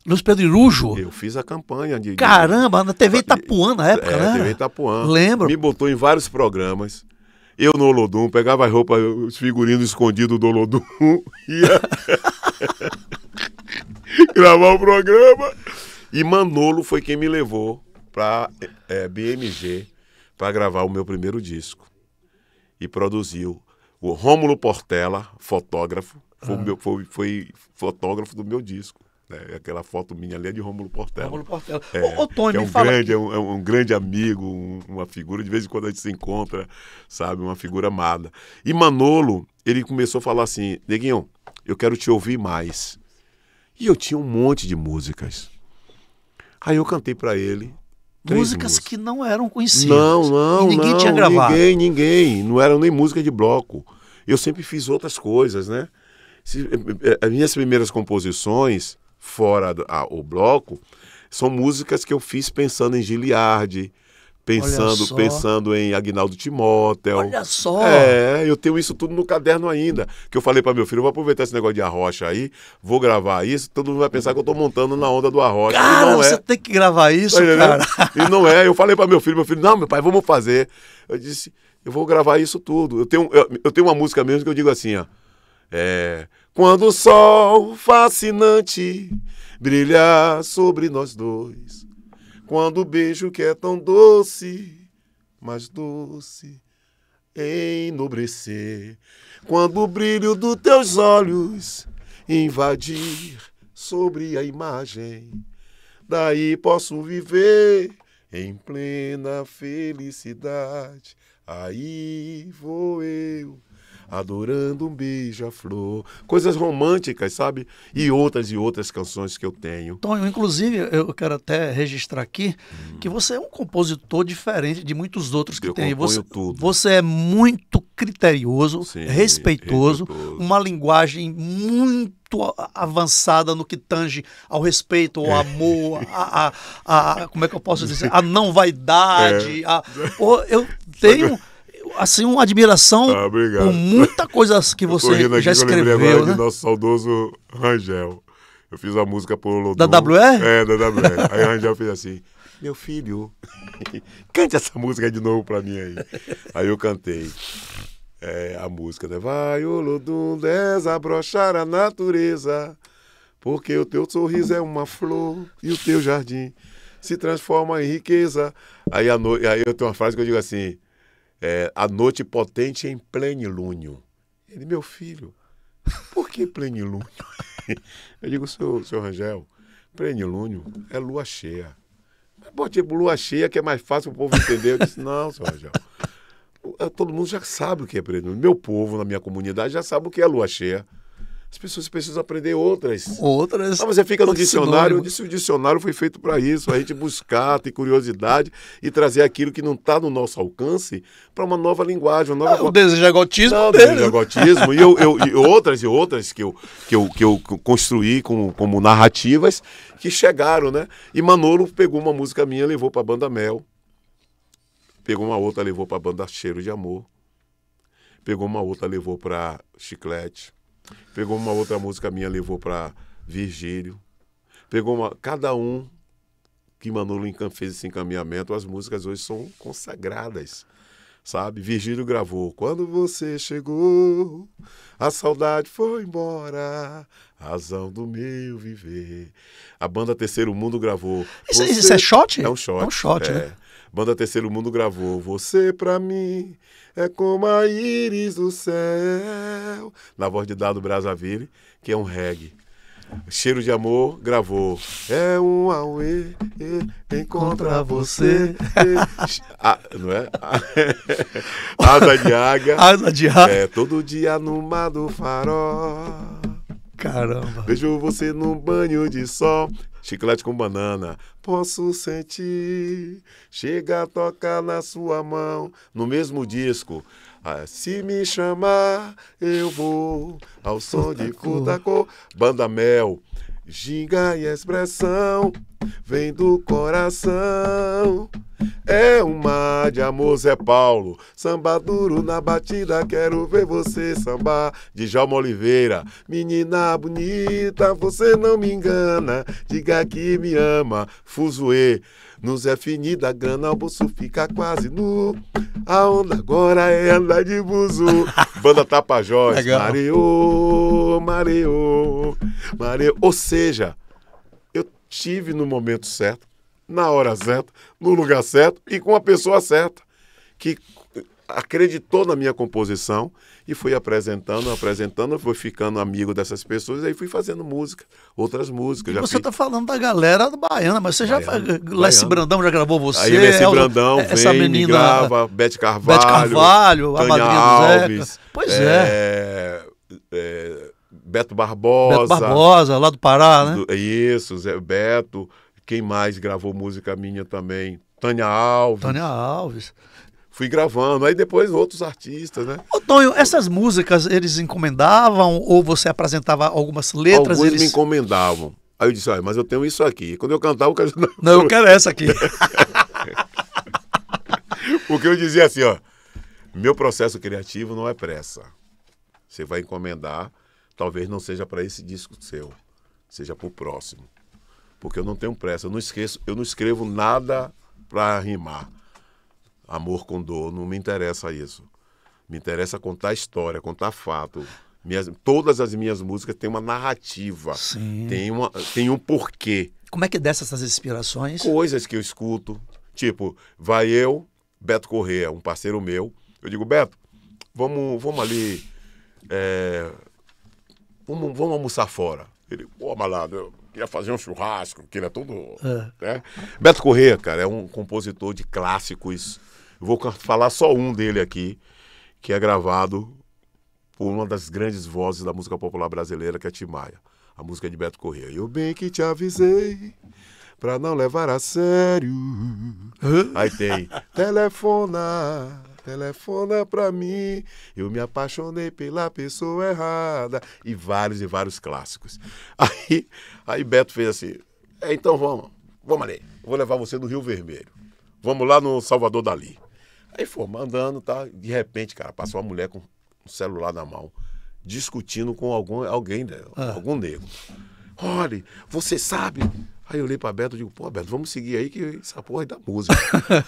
Luiz Pedro Irujo? Eu fiz a campanha. Caramba, na TV Itapuã na época, né? TV Itapuã. Lembro. Me botou em vários programas. Eu no Olodum, pegava as roupas, os figurinos escondidos do Olodum, ia gravar o programa. E Manolo foi quem me levou para BMG para gravar o meu primeiro disco. E produziu. O Rômulo Portela, fotógrafo, foi fotógrafo do meu disco. Aquela foto minha ali é de Rômulo Portela. Rômulo Portela. Tony, me fala grande, um grande amigo, uma figura, de vez em quando a gente se encontra, sabe, uma figura amada. E Manolo, ele começou a falar assim, Neguinho, eu quero te ouvir mais. E eu tinha um monte de músicas. Aí eu cantei pra ele. Músicas que não eram conhecidas. Não. E ninguém tinha gravado. Ninguém. Não eram nem música de bloco. Eu sempre fiz outras coisas, né? As minhas primeiras composições... fora o bloco, são músicas que eu fiz pensando em Giliardi, pensando em Aguinaldo Timóteo. Olha só! Eu tenho isso tudo no caderno ainda, que eu falei para meu filho, eu vou aproveitar esse negócio de arrocha aí, vou gravar isso, todo mundo vai pensar que eu tô montando na onda do arrocha. Cara, e não você tem que gravar isso, cara. E não é, eu falei para meu filho, não, meu pai, vamos fazer. Eu disse, eu vou gravar isso tudo. Eu tenho uma música mesmo que eu digo assim, ó, quando o sol fascinante brilhar sobre nós dois, quando o beijo que é tão doce, mais doce, enobrecer, quando o brilho dos teus olhos invadir sobre a imagem, daí posso viver em plena felicidade, aí vou eu, adorando um beija-flor. Coisas românticas, sabe? E outras canções que eu tenho. Tonho, inclusive, eu quero até registrar aqui que você é um compositor diferente de muitos outros que tem. Você é muito criterioso, sim, respeitoso, uma linguagem muito avançada no que tange ao respeito, ao amor, como é que eu posso dizer? A não vaidade. Eu tenho... assim, uma admiração por muita coisa que você já escreveu, né? De nosso saudoso Rangel. Eu fiz a música pro Olodum. Da WR? Da WR. Aí o Rangel fez assim, meu filho, cante essa música de novo pra mim aí. Aí eu cantei a música, né? Vai, Olodum, desabrochar a natureza, porque o teu sorriso é uma flor e o teu jardim se transforma em riqueza. Aí eu tenho uma frase que eu digo assim, a noite potente em plenilúnio. Ele, meu filho, por que plenilúnio? Eu digo, seu Rangel, plenilúnio é lua cheia. Mas bote lua cheia que é mais fácil o povo entender. Eu disse, não, seu Rangel, todo mundo já sabe o que é plenilúnio. Meu povo, na minha comunidade, já sabe o que é lua cheia. As pessoas precisam aprender outras. Mas você fica no dicionário. Eu disse, o dicionário foi feito para isso, a gente buscar, ter curiosidade e trazer aquilo que não está no nosso alcance para uma nova linguagem. O desejagotismo o desejagotismo e outras que eu construí como narrativas que chegaram, né? E Manolo pegou uma música minha, levou para a banda Mel. Pegou uma outra, levou para a banda Cheiro de Amor. Pegou uma outra, levou para Chiclete. Pegou uma outra música minha, levou para Virgílio. Cada um que Manolo fez esse encaminhamento, as músicas hoje são consagradas. sabe? Virgílio gravou. Quando você chegou, a saudade foi embora, razão do meu viver. A banda Terceiro Mundo gravou. Isso é shot? É um shot. É um shot, né? Banda Terceiro Mundo gravou. Você pra mim é como a íris do céu. Na voz de Dado Brazzaville, que é um reggae. Cheiro de Amor gravou. É um auê, encontrar você. Não é? Asa de Águia. Asa de Águia. É, todo dia no mar do farol. Caramba. Vejo você num banho de sol. Chiclete com banana. Posso sentir. Chega a tocar na sua mão. No mesmo disco. Se me chamar, eu vou ao som de Futacô. Banda Mel, ginga e expressão, vem do coração. É um mar de amor, Zé Paulo. Samba duro na batida, quero ver você sambar. Djalma Oliveira, menina bonita, você não me engana. Diga que me ama, Fuzuê. No Zé Fini da grana, o bolso fica quase nu. A onda agora é andar de buzu. Banda Tapajós, mareou, mareou, mareou. Ou seja, eu tive no momento certo, na hora certa, no lugar certo e com a pessoa certa, que acreditou na minha composição e fui apresentando, fui ficando amigo dessas pessoas, aí fui fazendo música, outras músicas. Você está falando da galera do Baiana, mas você Leci Brandão já gravou você? Aí Leci Brandão essa vem, menina, grava, Beth Carvalho, a madrinha do Zeca. Pois Beto Barbosa. Beto Barbosa, lá do Pará, né? Isso, Zé Beto. Quem mais gravou música minha também? Tânia Alves. Tânia Alves. Fui gravando, aí depois outros artistas, né? Ô, Tonho, essas músicas eles encomendavam ou você apresentava algumas letras? Alguns me encomendavam. Aí eu disse, mas eu tenho isso aqui. Quando eu cantava, o cara... Não, eu quero essa aqui. Porque eu dizia assim, meu processo criativo não é pressa. Você vai encomendar, talvez não seja para esse disco seu, seja para o próximo. Porque eu não tenho pressa, eu não escrevo nada para rimar. Amor com dor, não me interessa isso. Me interessa contar história, contar fato. Todas as minhas músicas têm uma narrativa. Sim. Tem um porquê. Como é que desce essas inspirações? Coisas que eu escuto. Tipo, vai eu, Beto Corrêa, um parceiro meu. Eu digo, Beto, vamos ali, vamos almoçar fora. Ele, malandro, eu queria fazer um churrasco, que ele é todo... Né? Beto Corrêa, cara, é um compositor de clássicos. Eu vou falar só um dele aqui, que é gravado por uma das grandes vozes da música popular brasileira, que é Tim Maia. A música de Beto Corrêa. Eu bem que te avisei pra não levar a sério. Aí tem telefona pra mim, eu me apaixonei pela pessoa errada. E vários clássicos. Aí Beto fez assim, então vamos ali, eu vou levar você no Rio Vermelho. Vamos lá no Salvador Dali. Aí fomos andando, tá? De repente, cara, passou uma mulher com um celular na mão, discutindo com alguém dela, algum negro. Olha, você sabe... Aí eu olhei pra Beto e digo, Beto, vamos seguir aí que essa porra é da música.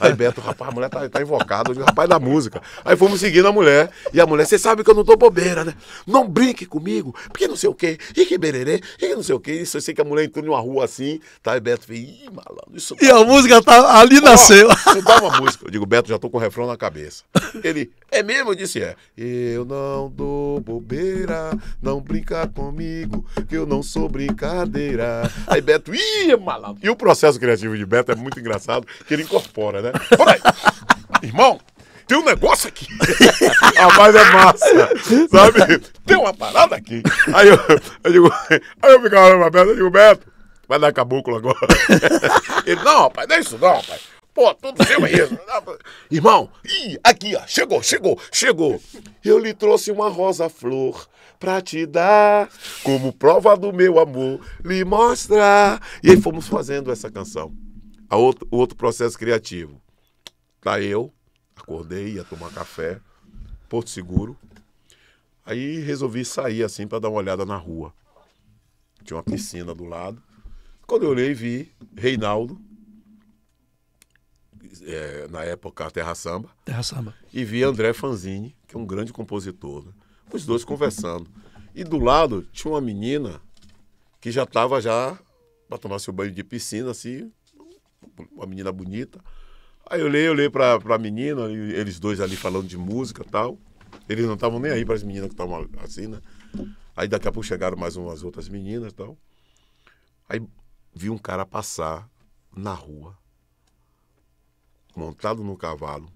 Aí Beto, rapaz, a mulher tá invocada. Eu digo, rapaz, da música. Aí fomos seguindo a mulher. E a mulher, você sabe que eu não tô bobeira, né? Não brinque comigo, porque não sei o quê. E que bererê, e que não sei o quê. Isso eu sei que a mulher entrou numa rua assim. Tá? Aí Beto fez, malandro, isso... E a música tá ali nasceu. Isso dá uma música. Eu digo, Beto, já tô com o refrão na cabeça. Ele, é mesmo? Eu disse, é. Eu não dou bobeira, não brinca comigo, que eu não sou brincadeira. Aí Beto, malandro. E o processo criativo de Beto é muito engraçado, que ele incorpora, né? Olha aí, irmão, tem um negócio aqui. Rapaz, é massa, sabe? Tem uma parada aqui. Aí eu ficava olhando pra Beto, eu digo, Beto, vai dar caboclo agora. Ele, não, rapaz, não é isso não, rapaz. Pô, tudo seu é isso. Irmão, aqui, ó, chegou. Eu lhe trouxe uma rosa-flor pra te dar, como prova do meu amor, lhe mostrar. E aí fomos fazendo essa canção. O outro processo criativo. Tá eu, acordei, ia tomar café, Porto Seguro. Aí resolvi sair assim pra dar uma olhada na rua. Tinha uma piscina do lado. Quando eu olhei, vi Reinaldo na época, a Terra Samba. Terra Samba. E via André Fanzini, que é um grande compositor, né? Os dois conversando. E do lado tinha uma menina que já estava para tomar seu banho de piscina, assim, uma menina bonita. Aí eu olhei para a menina, eles dois ali falando de música e tal. Eles não estavam nem aí para as meninas que estavam assim, né? Aí daqui a pouco chegaram mais umas outras meninas e tal. Aí vi um cara passar na rua, montado no cavalo,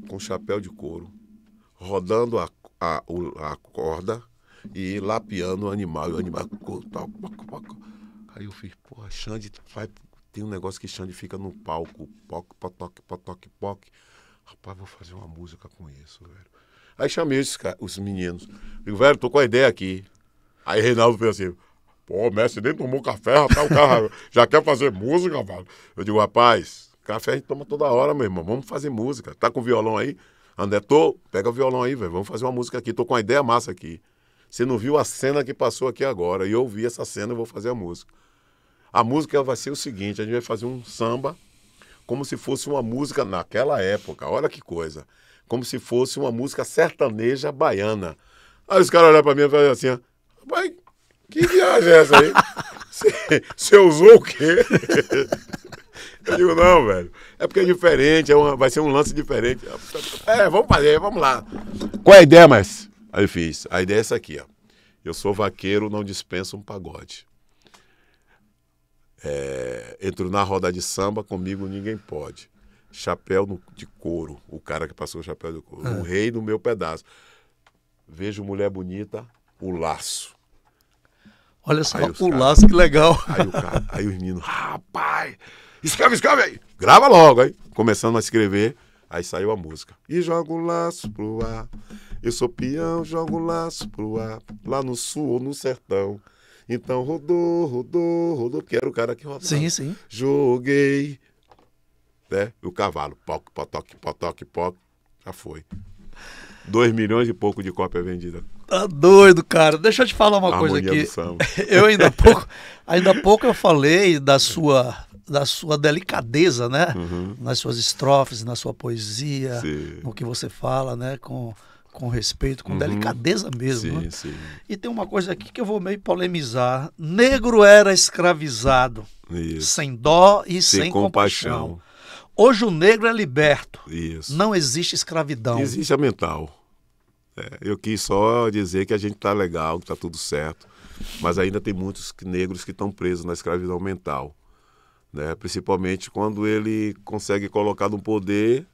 com chapéu de couro, rodando a corda e lapeando o animal. E o animal... Aí eu fiz, porra, Xande tem um negócio que Xande fica no palco, poc. Rapaz, vou fazer uma música com isso, velho. Aí chamei os meninos. Digo, velho, tô com a ideia aqui. Aí Reinaldo fez assim, pô, mestre, nem tomou café, rapaz, o cara já quer fazer música, velho. Eu digo, rapaz, café a gente toma toda hora, meu irmão, vamos fazer música. Tá com violão aí? André, pega o violão aí, velho, vamos fazer uma música aqui, tô com uma ideia massa aqui. Você não viu a cena que passou aqui agora, e eu vi essa cena e vou fazer a música. A música vai ser o seguinte, a gente vai fazer um samba como se fosse uma música naquela época, olha que coisa, como se fosse uma música sertaneja baiana. Aí os caras olham pra mim e falam assim, rapaz, que viagem é essa aí? Você usou o quê? Eu digo, não, velho, é porque é diferente, vai ser um lance diferente. Vamos fazer, vamos lá. Qual é a ideia, mas? Aí eu fiz, a ideia é essa aqui, ó. Eu sou vaqueiro, não dispenso um pagode. Entro na roda de samba, comigo ninguém pode. Chapéu de couro, o cara que passou o chapéu de couro. O rei do meu pedaço. Vejo mulher bonita, o laço. Olha só, laço, que legal. Aí os meninos, rapaz, escreve aí. Grava logo, aí. Começando a escrever, aí saiu a música. E jogo o laço pro ar. Eu sou peão, jogo o laço pro ar. Lá no sul ou no sertão. Então rodou, porque era o cara que rodava. Sim. Joguei, né? O cavalo, poc, já foi. 2 milhões e pouco de cópia vendida. Tá doido, cara. Deixa eu te falar uma coisa aqui. Eu ainda há pouco eu falei da sua delicadeza, né? Nas suas estrofes, na sua poesia, no que você fala, né? Com respeito, com delicadeza mesmo. Né? Sim. E tem uma coisa aqui que eu vou meio polemizar. Negro era escravizado, sem dó e sem compaixão. Hoje o negro é liberto. Isso. Não existe escravidão. Existe a mental. Eu quis só dizer que a gente tá legal, que tá tudo certo, mas ainda tem muitos negros que estão presos na escravidão mental. Né? Principalmente quando ele consegue colocar no poder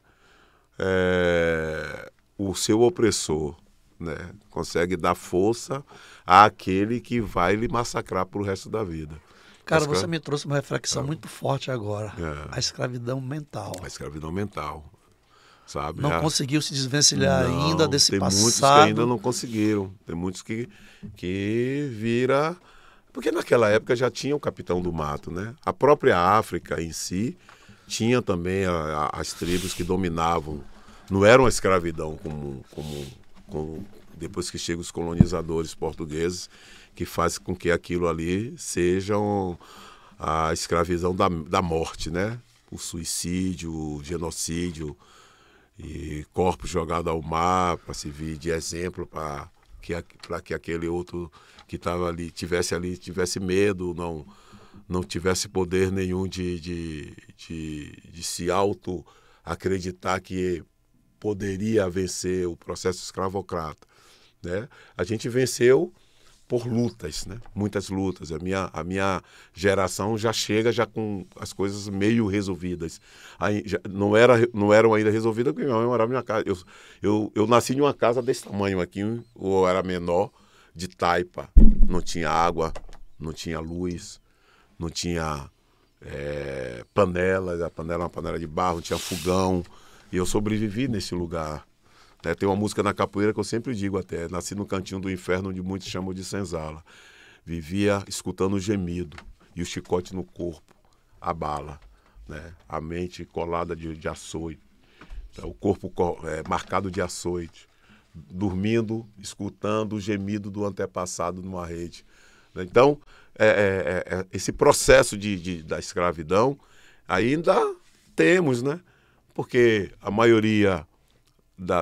o seu opressor, né? Consegue dar força àquele que vai lhe massacrar pro resto da vida. Cara, você me trouxe uma reflexão muito forte agora. A escravidão mental. A escravidão mental, sabe? Não conseguiu se desvencilhar ainda desse tem passado. Tem muitos que ainda não conseguiram. Tem muitos que vira... Porque naquela época já tinha o Capitão do Mato, né? A própria África em si tinha também as tribos que dominavam. Não era uma escravidão como depois que chegam os colonizadores portugueses, que faz com que aquilo ali seja a escravidão da morte, né? O suicídio, o genocídio, e corpos jogados ao mar para servir de exemplo para que aquele outro que estava ali tivesse medo, não tivesse poder nenhum de se auto-acreditar que poderia vencer o processo escravocrata, né? A gente venceu por lutas, né? Muitas lutas. A minha geração já chega com as coisas meio resolvidas. Aí, não eram ainda resolvidas porque minha mãe morava em uma casa. Eu nasci em uma casa desse tamanho aqui, ou era menor, de taipa. Não tinha água, não tinha luz, não tinha panela. A panela era uma panela de barro, não tinha fogão. E eu sobrevivi nesse lugar. Tem uma música na capoeira que eu sempre digo até, nasci no cantinho do inferno, onde muitos chamam de senzala. Vivia escutando o gemido e o chicote no corpo, a bala, né? A mente colada de açoite, o corpo marcado de açoite, dormindo, escutando o gemido do antepassado numa rede. Então, esse processo da escravidão ainda temos, né? porque a maioria do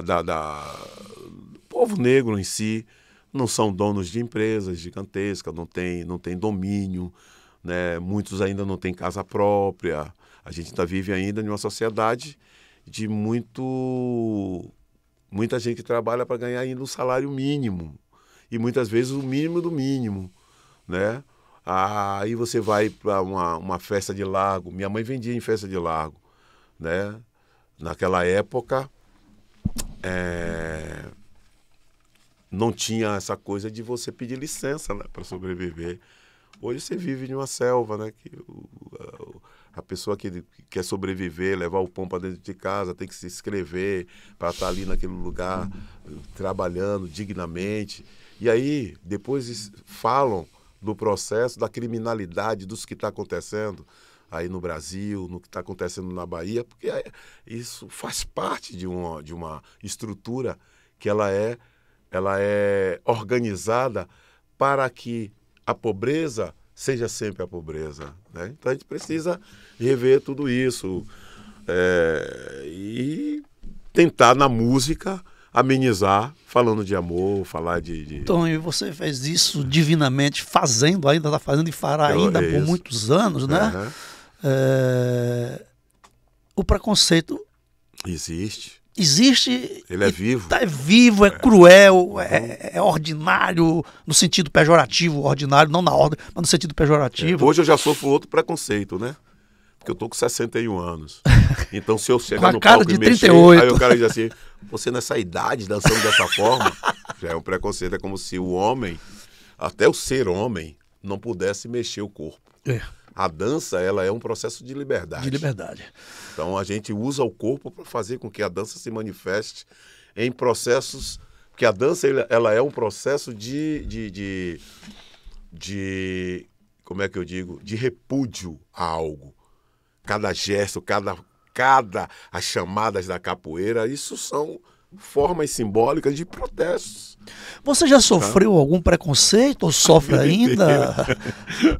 povo negro em si não são donos de empresas gigantescas, não tem domínio, né? Muitos ainda não têm casa própria. A gente ainda vive ainda em uma sociedade de muita gente que trabalha para ganhar ainda um salário mínimo, e muitas vezes o mínimo do mínimo, né? Aí você vai para uma festa de largo. Minha mãe vendia em festa de largo, né? Naquela época não tinha essa coisa de você pedir licença, né, para sobreviver. Hoje você vive em uma selva, né? Que a pessoa que quer sobreviver, levar o pão para dentro de casa, tem que se inscrever para estar ali naquele lugar, trabalhando dignamente. E aí, depois falam do processo da criminalidade, dos que está acontecendo aí no Brasil, no que está acontecendo na Bahia, porque isso faz parte de uma estrutura que ela é organizada para que a pobreza seja sempre a pobreza, né? Então a gente precisa rever tudo isso e tentar na música amenizar, falando de amor, falar de... Tonho, você fez isso divinamente, ainda está fazendo e fará ainda por muitos anos, né? Uhum. O preconceito existe. Ele é vivo. É vivo, é cruel, é ordinário, no sentido pejorativo, ordinário, não na ordem, mas no sentido pejorativo. Hoje eu já sofro outro preconceito, né? Porque eu tô com 61 anos. Então, se eu chegar no cara palco de e mexer, 38. aí o cara diz assim, você nessa idade, dançando dessa forma, já é um preconceito. É como se o homem, até o ser homem, não pudesse mexer o corpo. A dança, ela é um processo de liberdade. Então, a gente usa o corpo para fazer com que a dança se manifeste em processos... Porque a dança, ela é um processo de como é que eu digo? De repúdio a algo. Cada gesto, as chamadas da capoeira, isso são formas simbólicas de protestos. Você já sofreu algum preconceito ou sofre ainda?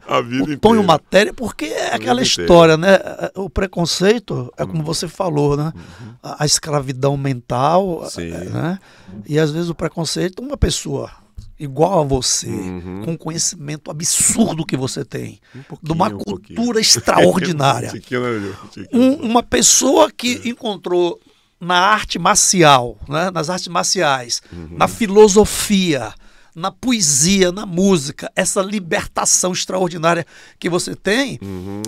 A vida inteira. Tonho Matéria, porque é aquela história, né? O preconceito é como você falou, né? A escravidão mental, né? E às vezes o preconceito, uma pessoa igual a você, com um conhecimento absurdo que você tem, de uma cultura extraordinária. Uma pessoa que encontrou na arte marcial, né? Nas artes marciais, na filosofia, na poesia, na música, essa libertação extraordinária que você tem.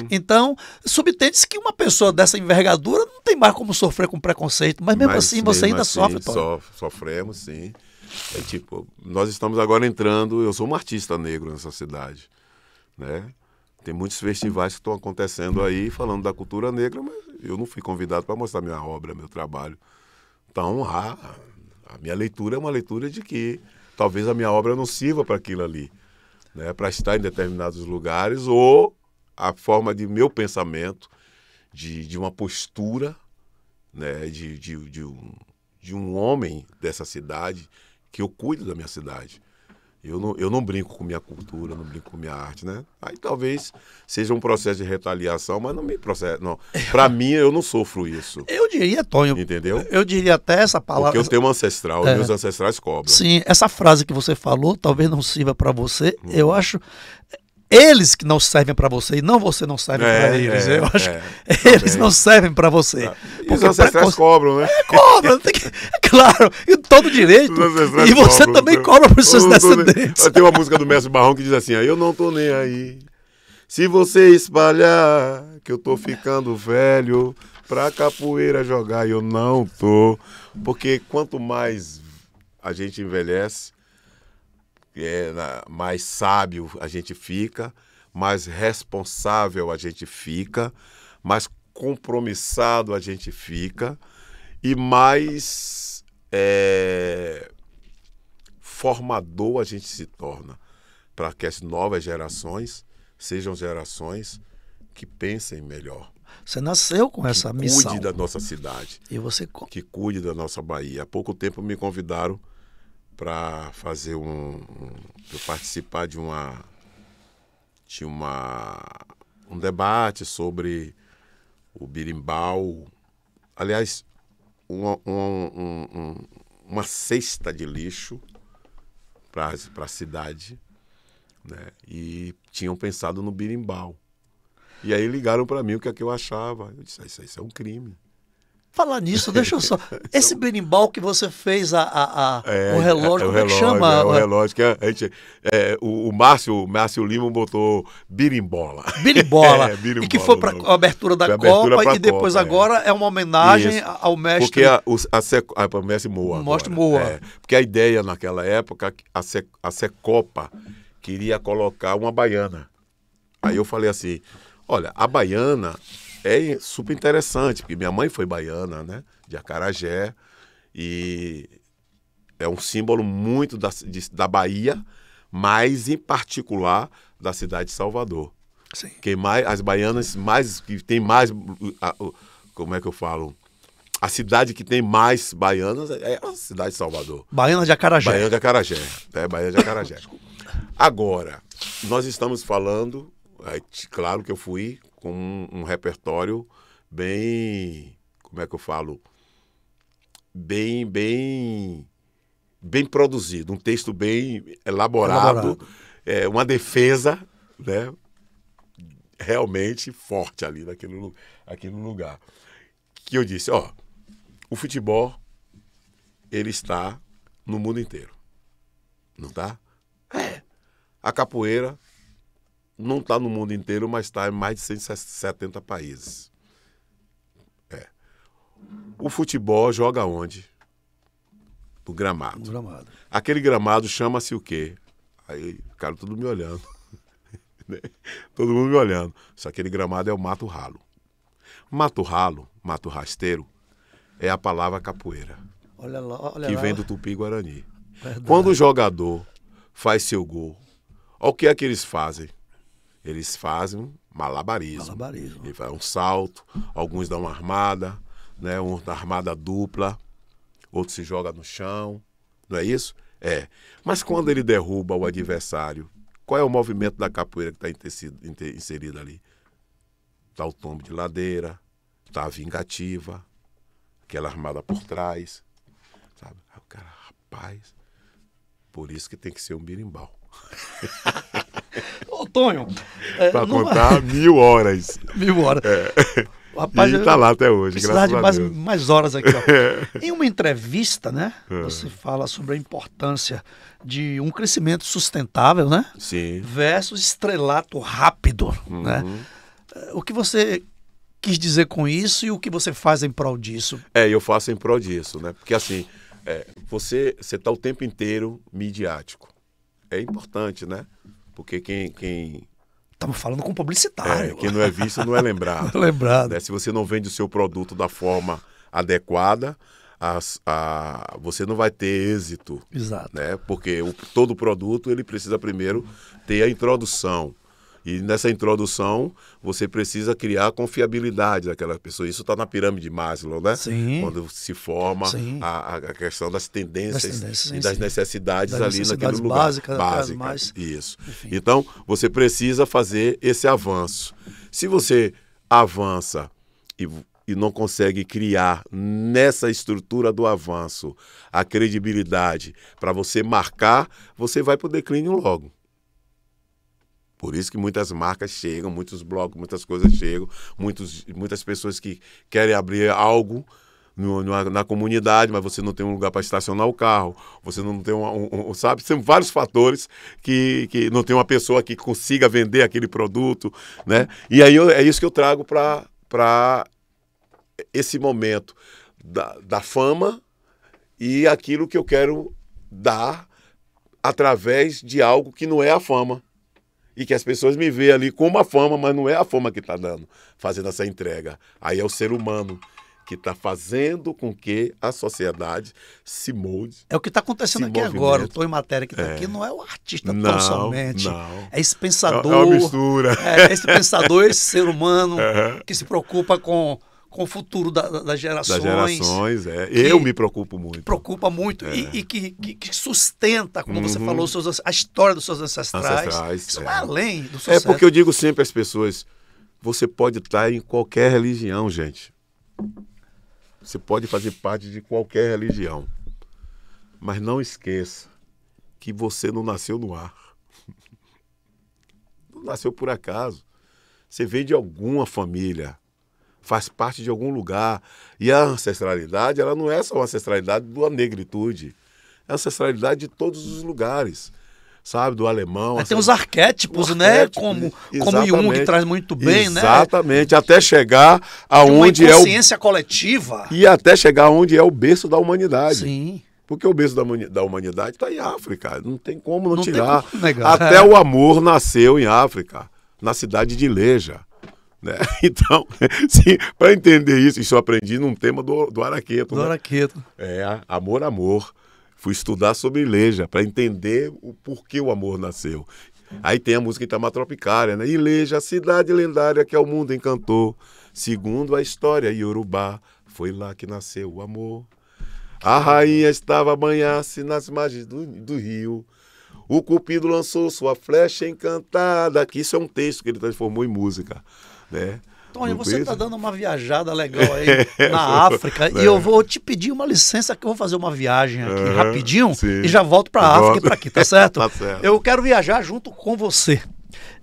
Então, subtende-se que uma pessoa dessa envergadura não tem mais como sofrer com preconceito, mas mesmo assim você ainda sofre, Tonho. Sofremos, sim. Nós estamos agora entrando, eu sou um artista negro nessa cidade, né? Tem muitos festivais que estão acontecendo aí falando da cultura negra, mas eu não fui convidado para mostrar minha obra, meu trabalho. Então, a minha leitura é uma leitura de que talvez a minha obra não sirva para aquilo ali, né? Para estar em determinados lugares, ou a forma de meu pensamento, de uma postura, né? de um homem dessa cidade, que eu cuido da minha cidade. Eu não brinco com minha cultura, não brinco com minha arte, né? Aí talvez seja um processo de retaliação, mas não me processa. Não. Para mim, eu não sofro isso. Eu diria, Tonho. Entendeu? Eu diria até essa palavra. Porque eu tenho um ancestral, meus ancestrais cobram. Sim, essa frase que você falou talvez não sirva para você. Eu acho. Eles que não servem para você e não você não serve para eles. Eu acho que eles não servem para você. E os ancestrais cobram, né? Cobram, claro, e todo direito. E você cobram, também cobra para os seus descendentes. Tem uma música do Mestre Barrão que diz assim, eu não tô nem aí. Se você espalhar que eu tô ficando velho pra capoeira jogar, eu não tô. Porque quanto mais a gente envelhece, mais sábio a gente fica, mais responsável a gente fica, mais compromissado a gente fica e mais formador a gente se torna, para que as novas gerações sejam gerações que pensem melhor. Você nasceu com essa missão. Que cuide da nossa cidade. E você... Que cuide da nossa Bahia. Há pouco tempo me convidaram para fazer participar de um debate sobre o berimbau aliás, uma cesta de lixo para a cidade, né? E tinham pensado no birimbau. E aí ligaram para mim o que é que eu achava. Eu disse, isso é um crime. Falar nisso, deixa eu só. Esse berimbau que você fez, o relógio, como é que chama? O relógio que a gente. O Márcio Lima botou birimbola. Birimbola. Birimbola. E que foi para a abertura da Copa e depois Copa, agora é uma homenagem ao mestre. Porque mestre Moa. Mestre Moa. Porque a ideia naquela época, a Secopa queria colocar uma baiana. Aí eu falei assim: olha, a baiana é super interessante, porque minha mãe foi baiana, né, de Acarajé, e é um símbolo muito da Bahia, mas em particular da cidade de Salvador. Sim. As baianas que tem mais, como é que eu falo? A cidade que tem mais baianas é a cidade de Salvador. Baiana de Acarajé. Baiana de Acarajé. Baiana de Acarajé. Agora, nós estamos falando, claro que eu fui com um repertório bem, como é que eu falo? Bem produzido, um texto bem elaborado. Uma defesa, né, realmente forte ali naquele lugar. Que eu disse, o futebol, ele está no mundo inteiro. Não está? A capoeira não está no mundo inteiro, mas está em mais de 170 países. O futebol joga onde? No gramado. No gramado. Aquele gramado chama-se o quê? Aí, cara, todo me olhando. Todo mundo me olhando. Só que aquele gramado é o mato ralo. Mato ralo, mato rasteiro, é a palavra capoeira. Olha lá. Que vem do Tupi-Guarani. Verdade. Quando o jogador faz seu gol, o que é que eles fazem? Eles fazem malabarismo. Ele faz um salto, alguns dão uma armada, né? Um da armada dupla, outro se joga no chão, não é isso? Mas quando ele derruba o adversário, qual é o movimento da capoeira que está inserido ali? Está o tombo de ladeira, está a vingativa, aquela armada por trás, sabe? Aí o cara, rapaz, por isso que tem que ser um birimbau. Ô, Tonho, para contar 1000 horas. 1000 horas. Rapaz, e tá lá até hoje, graças a Deus. mais horas aqui. Em uma entrevista, né? Você fala sobre a importância de um crescimento sustentável, né? Sim. Versus estrelato rápido, né? O que você quis dizer com isso e o que você faz em prol disso? Eu faço em prol disso, né? Porque assim, você tá o tempo inteiro midiático. É importante, né? Porque quem estamos falando com publicitário. Quem não é visto não é lembrado. Lembrado. Né? Se você não vende o seu produto da forma adequada, você não vai ter êxito. Exato. Né? Porque todo produto ele precisa primeiro ter a introdução. E nessa introdução, você precisa criar a confiabilidade daquela pessoa. Isso está na pirâmide de Maslow, né? Sim. Quando se forma a questão das tendências e das necessidades ali naquele lugar. Básicas. Isso. Enfim. Então, você precisa fazer esse avanço. Se você avança e não consegue criar nessa estrutura do avanço a credibilidade para você marcar, você vai para o declínio logo. Por isso que muitas marcas chegam, muitos blogs, muitas coisas chegam, muitas pessoas que querem abrir algo na comunidade, mas você não tem um lugar para estacionar o carro, você não tem sabe? São vários fatores que não tem uma pessoa que consiga vender aquele produto, né? E aí é isso que eu trago para esse momento da fama e aquilo que eu quero dar através de algo que não é a fama. E que as pessoas me veem ali como a fama, mas não é a fama que está dando, fazendo essa entrega. Aí é o ser humano que está fazendo com que a sociedade se molde. É o que está acontecendo aqui agora. O Tonho Matéria que está aqui não é o artista tão somente. Não. É esse pensador. É uma mistura. Esse pensador, esse ser humano que se preocupa com o futuro das gerações. Das gerações, Eu me preocupo muito. Preocupa muito e que sustenta, como você falou, a história dos seus ancestrais. Isso vai além do sucesso. Porque eu digo sempre às pessoas, você pode estar em qualquer religião, gente. Você pode fazer parte de qualquer religião. Mas não esqueça que você não nasceu no ar. Não nasceu por acaso. Você veio de alguma família, faz parte de algum lugar. E a ancestralidade, ela não é só a ancestralidade da negritude. É a ancestralidade de todos os lugares. Sabe, do alemão. Tem os arquétipos, né? Como Jung traz muito bem, né? Exatamente, até chegar aonde é uma consciência coletiva. E até chegar onde é o berço da humanidade. Sim. Porque o berço da humanidade está em África. Não tem como não tirar. Tem como negar. Até o amor nasceu em África, na cidade de Leja. Né? Então, para entender isso eu aprendi num tema do Araqueto. Do Araqueto. Amor, amor. Fui estudar sobre Leja para entender o porquê o amor nasceu. Aí tem a música Itamar Tropicária, né? Leja, a cidade lendária que ao mundo encantou. Segundo a história iorubá, foi lá que nasceu o amor. A rainha estava a banhar-se nas margens do rio. O Cupido lançou sua flecha encantada. Que isso é um texto que ele transformou em música, né? Tony, você está dando uma viajada legal aí na África e eu vou te pedir uma licença que eu vou fazer uma viagem aqui rapidinho e já volto para a África e para aqui, tá certo? Tá certo? Eu quero viajar junto com você.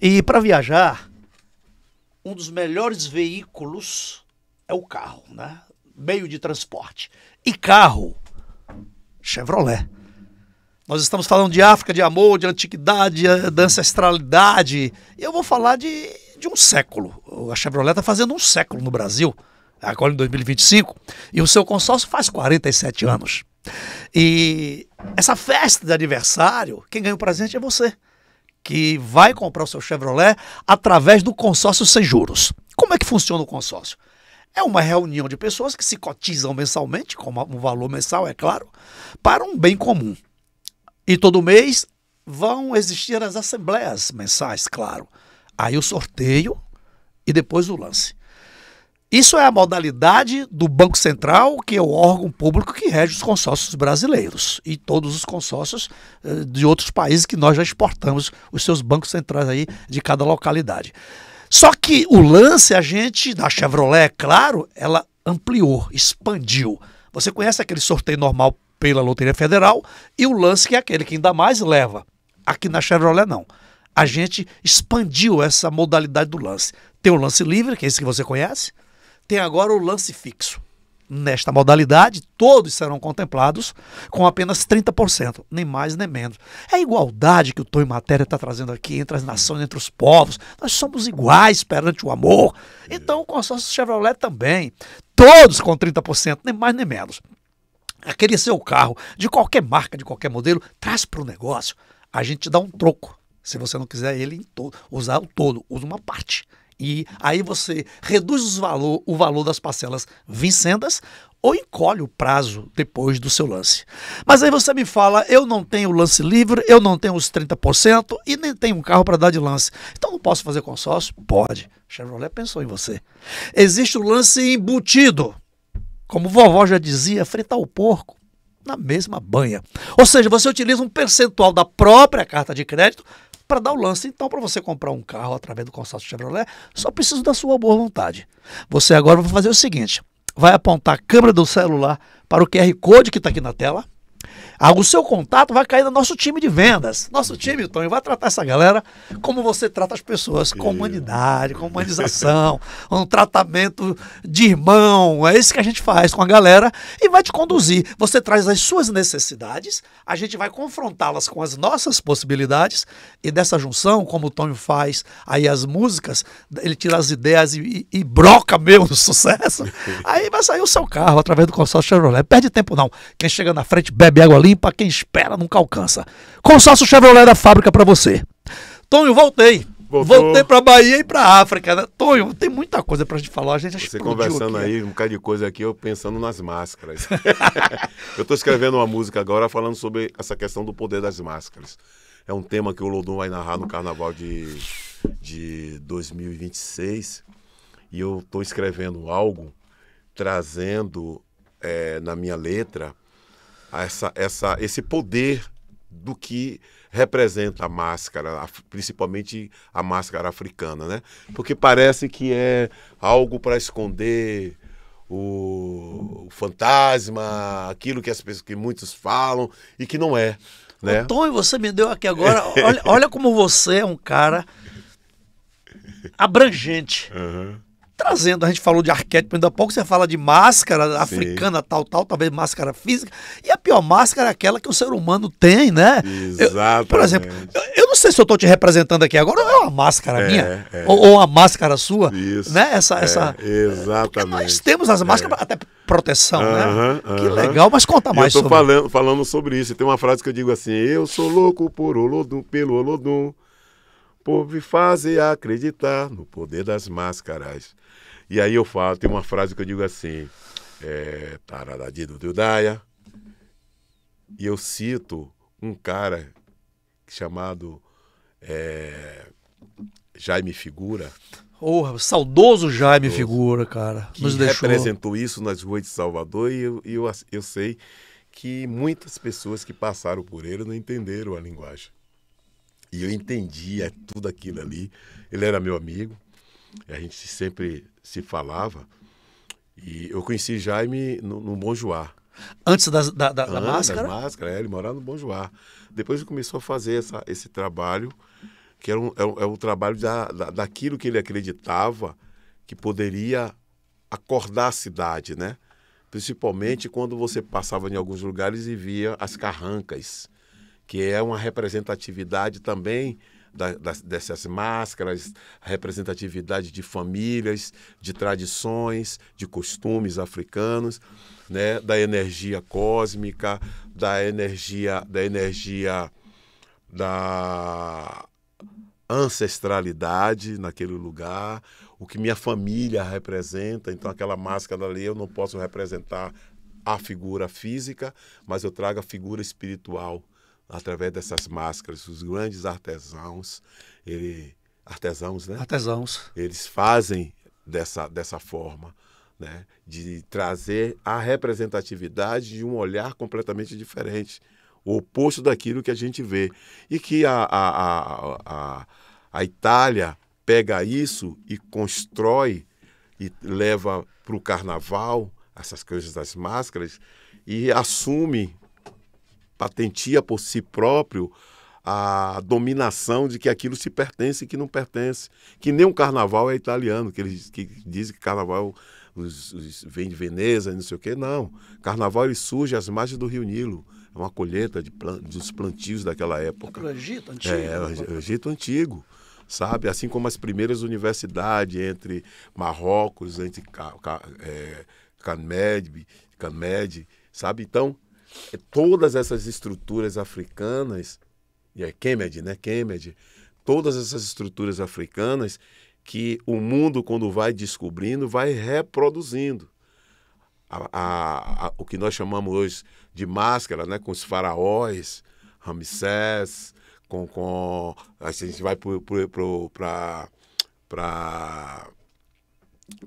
E para viajar, um dos melhores veículos é o carro, né? Meio de transporte. E carro, Chevrolet. Nós estamos falando de África, de amor, de antiguidade, da ancestralidade. E eu vou falar de um século. A Chevrolet está fazendo um século no Brasil, agora em 2025, e o seu consórcio faz 47 anos. E essa festa de aniversário, quem ganha o presente é você, que vai comprar o seu Chevrolet através do consórcio sem juros. Como é que funciona o consórcio? É uma reunião de pessoas que se cotizam mensalmente, com um valor mensal, é claro, para um bem comum. E todo mês vão existir as assembleias mensais, claro. Aí o sorteio e depois o lance. Isso é a modalidade do Banco Central, que é o órgão público que rege os consórcios brasileiros e todos os consórcios de outros países que nós já exportamos os seus bancos centrais aí de cada localidade. Só que o lance, a gente, da Chevrolet, claro, ela ampliou, expandiu. Você conhece aquele sorteio normal pela Loteria Federal e o lance que é aquele que ainda mais leva. Aqui na Chevrolet não. A gente expandiu essa modalidade do lance. Tem o lance livre, que é esse que você conhece. Tem agora o lance fixo. Nesta modalidade, todos serão contemplados com apenas 30%, nem mais nem menos. É a igualdade que o Tonho Matéria está trazendo aqui entre as nações, entre os povos. Nós somos iguais perante o amor. Então o consórcio Chevrolet também. Todos com 30%, nem mais nem menos. Aquele seu carro, de qualquer marca, de qualquer modelo, traz para o negócio. A gente dá um troco. Se você não quiser ele usar o todo, usa uma parte. E aí você reduz o valor das parcelas vincendas ou encolhe o prazo depois do seu lance. Mas aí você me fala, eu não tenho lance livre, eu não tenho os 30% e nem tenho um carro para dar de lance. Então não posso fazer consórcio? Pode. Chevrolet pensou em você. Existe o lance embutido. Como vovó já dizia, fritar o porco na mesma banha. Ou seja, você utiliza um percentual da própria carta de crédito para dar o lance. Então, para você comprar um carro através do consórcio Chevrolet, só preciso da sua boa vontade. Você agora vai fazer o seguinte, vai apontar a câmera do celular para o QR Code que está aqui na tela. O seu contato vai cair no nosso time de vendas. Nosso time, Tonho, vai tratar essa galera como você trata as pessoas, com humanidade, com humanização, um tratamento de irmão. É isso que a gente faz com a galera e vai te conduzir. Você traz as suas necessidades, a gente vai confrontá-las com as nossas possibilidades e dessa junção, como o Tonho faz aí as músicas, ele tira as ideias e broca mesmo no sucesso. Aí vai sair o seu carro através do consórcio Chevrolet. Perde tempo não. Quem chega na frente bebe água limpa, quem espera nunca alcança. Consórcio Chevrolet da fábrica para você. Tonho, voltei. Voltei para Bahia e para África, né? Tonho, tem muita coisa para gente falar. A gente Você conversando aqui. Aí, um bocado de coisa aqui, eu pensando nas máscaras. Eu estou escrevendo uma música agora falando sobre essa questão do poder das máscaras. É um tema que o Lodum vai narrar no Carnaval de 2026. E eu estou escrevendo algo, trazendo na minha letra esse poder do que representa a máscara, principalmente a máscara africana, né? Porque parece que é algo para esconder o fantasma, aquilo que as pessoas, que muitos falam e que não é, né? Ô, Tom, você me deu aqui agora, olha como você é um cara abrangente. Uhum. Trazendo, a gente falou de arquétipo, ainda há pouco você fala de máscara africana, tal, talvez máscara física. E a pior máscara é aquela que o ser humano tem, né? Exatamente. Por exemplo, eu não sei se eu estou te representando aqui agora, ou é uma máscara minha, ou uma máscara sua, Isso. né? Essa... Exatamente. Porque nós temos as máscaras até proteção, né? Que Uhum. legal, mas conta mais eu tô sobre falando sobre isso. Tem uma frase que eu digo assim: eu sou louco por Olodum, pelo Olodum, por me fazer acreditar no poder das máscaras. E aí eu falo, tem uma frase que eu digo assim, Taradadido Dudaia, e eu cito um cara chamado Jaime Figura. Saudoso Jaime Figura, cara. Que nos deixou. representou isso nas ruas de Salvador, e eu sei que muitas pessoas que passaram por ele não entenderam a linguagem. E eu entendia tudo aquilo ali. Ele era meu amigo, a gente sempre se falava. E eu conheci Jaime no Bom Joá. Antes da máscara? Da máscara, ele morava no Bom Joá. Depois ele começou a fazer esse trabalho, que era o trabalho daquilo que ele acreditava que poderia acordar a cidade, né? Principalmente quando você passava em alguns lugares e via as carrancas, que é uma representatividade também dessas máscaras, a representatividade de famílias, de tradições, de costumes africanos, né? Da energia cósmica, da energia da ancestralidade naquele lugar, o que minha família representa. Então aquela máscara ali eu não posso representar a figura física, mas eu trago a figura espiritual através dessas máscaras. Os grandes artesãos, né? Artesãos. Eles fazem dessa forma, né? De trazer a representatividade de um olhar completamente diferente, o oposto daquilo que a gente vê. E que a Itália pega isso e constrói e leva para o carnaval essas coisas das máscaras e assume, patentia por si próprio a dominação de que aquilo se pertence e que não pertence. Que nem um carnaval é italiano, que eles dizem que carnaval vem de Veneza, não sei o quê. Não, carnaval ele surge às margens do Rio Nilo. É uma colheita dos plantios daquela época. O Egito Antigo. O Egito Antigo, sabe? Assim como as primeiras universidades entre Marrocos, entre Canmed, sabe? Então, todas essas estruturas africanas, e Kemed, né? Kemed, todas essas estruturas africanas que o mundo, quando vai descobrindo, vai reproduzindo. O que nós chamamos hoje de máscara, né? Com os faraós, Ramsés, a gente vai para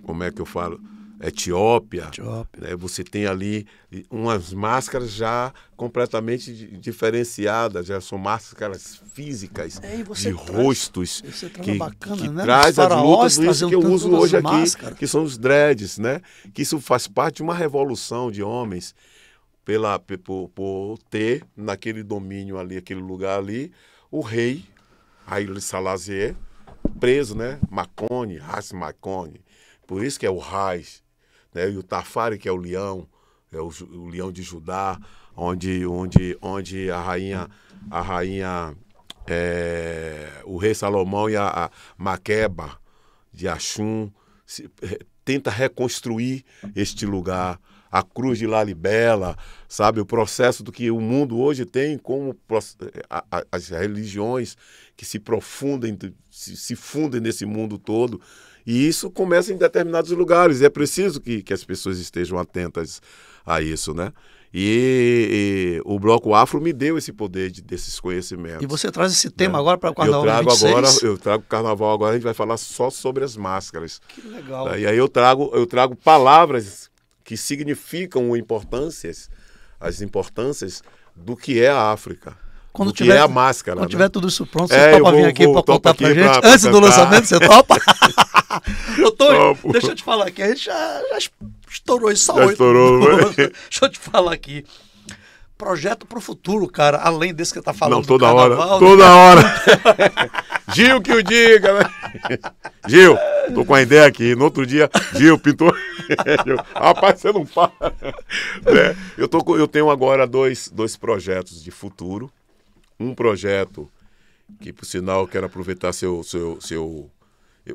como é que eu falo? Etiópia. Né? Você tem ali umas máscaras já completamente diferenciadas, já são máscaras físicas, de rostos, que né? traz as lutas, isso que eu uso hoje aqui, que são os dreads, né? Que isso faz parte de uma revolução de homens por ter naquele domínio ali, aquele lugar ali, o rei, Haile Selassie, preso, né? Ras Makone. Por isso que é o Rais, né? E o Tafari, que é o leão leão de Judá, onde a rainha o rei Salomão e a Maqueba de Axum tenta reconstruir este lugar. A cruz de Lalibela, sabe? O processo do que o mundo hoje tem como as religiões que se fundem nesse mundo todo. E isso começa em determinados lugares. E é preciso que as pessoas estejam atentas a isso, né? E o Bloco Afro me deu esse poder desses conhecimentos. E você traz esse tema agora para o Carnaval 26? Eu trago o Carnaval agora, a gente vai falar só sobre as máscaras. Que legal. E aí eu trago palavras que significam as importâncias do que é a África, do que é a máscara. Quando tiver tudo isso pronto, você topa vir aqui para contar pra gente? Antes do cantar. Lançamento, você topa? Doutor, deixa eu te falar aqui, a gente já Estourou isso Já estourou, né? Deixa eu te falar aqui. Projeto pro futuro, cara, além desse que você tá falando. Não, toda do hora. carnaval, Toda hora. Gil que o diga, né? Gil, tô com a ideia aqui. No outro dia, Gil pintou. Rapaz, você não para. Né? Eu tenho agora dois projetos de futuro. Um projeto que, por sinal, eu quero aproveitar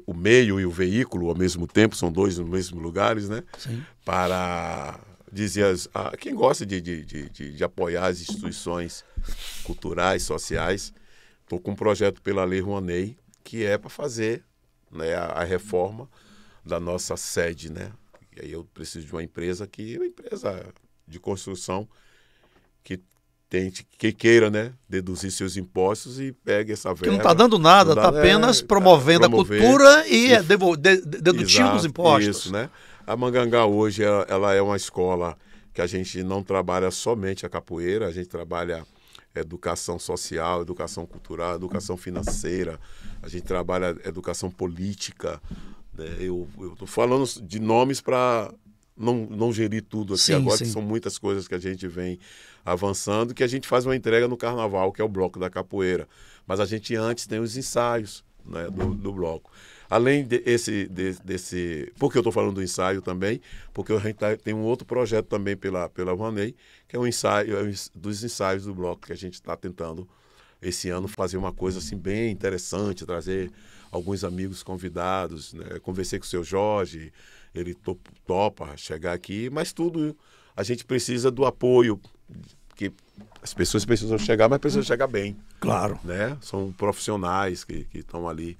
o meio e o veículo ao mesmo tempo, são dois nos mesmos lugares, né? Sim. Para dizer quem gosta de apoiar as instituições culturais, sociais. Estou com um projeto pela Lei Rouanet, que é para fazer, né, a reforma da nossa sede, né? E aí eu preciso de uma empresa de construção que queira, né, deduzir seus impostos e pegue essa verba. Que não está dando nada, está apenas promovendo a cultura e dedutindo os impostos. Isso, né? A Mangangá hoje ela é uma escola que a gente não trabalha somente a capoeira, a gente trabalha educação social, educação cultural, educação financeira, a gente trabalha educação política, né? Eu estou falando de nomes para não gerir tudo aqui agora, que são muitas coisas que a gente vem avançando, que a gente faz uma entrega no carnaval, que é o bloco da capoeira. Mas a gente antes tem os ensaios, né, do bloco. Além desse... Por que eu estou falando do ensaio também? Porque a gente tem um outro projeto também pela Rouanet, que é um ensaio dos ensaios do bloco, que a gente está tentando, esse ano, fazer uma coisa assim bem interessante, trazer alguns amigos convidados, né? Conversei com o seu Jorge, ele topa chegar aqui, mas tudo a gente precisa do apoio, que as pessoas precisam chegar, mas precisam chegar bem. Claro. Né? São profissionais que estão ali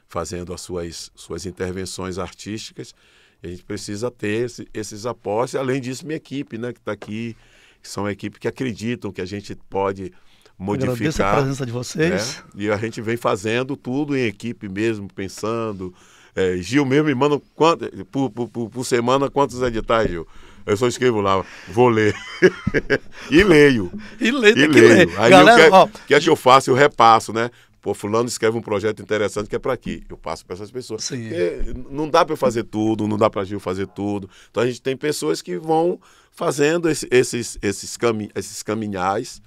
fazendo as suas intervenções artísticas, e a gente precisa ter esses apoios. Além disso, minha equipe, né, que está aqui, que são uma equipe que acreditam que a gente pode modificar. Agradeço a presença de vocês. Né? E a gente vem fazendo tudo em equipe mesmo, pensando. Gil mesmo me manda por semana quantos editais, Gil? Eu só escrevo lá, vou ler. E leio. E leio. Aí galera, o que é que eu faço? Eu repasso, né? Pô, fulano escreve um projeto interessante que é para aqui. Eu passo para essas pessoas. Sim. Não dá para eu fazer tudo, não dá para Gil fazer tudo. Então a gente tem pessoas que vão fazendo essas caminhadas,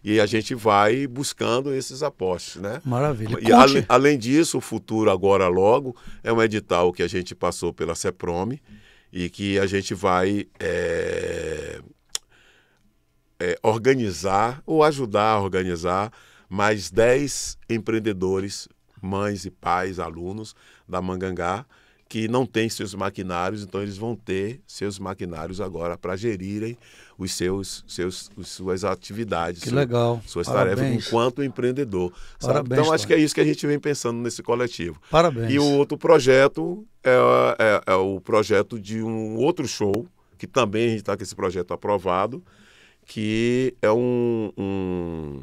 e a gente vai buscando esses apostos, né? Maravilha. E além disso, o futuro agora logo é um edital que a gente passou pela CEPROME e que a gente vai organizar ou ajudar a organizar mais 10 empreendedores, mães e pais, alunos da Mangangá, que não têm seus maquinários, então eles vão ter seus maquinários agora para gerirem suas atividades. Que legal. Suas Parabéns. tarefas enquanto empreendedor. Parabéns, então, acho que é isso que a gente vem pensando nesse coletivo. Parabéns. E o outro projeto é o projeto de um outro show, que também a gente está com esse projeto aprovado, que é um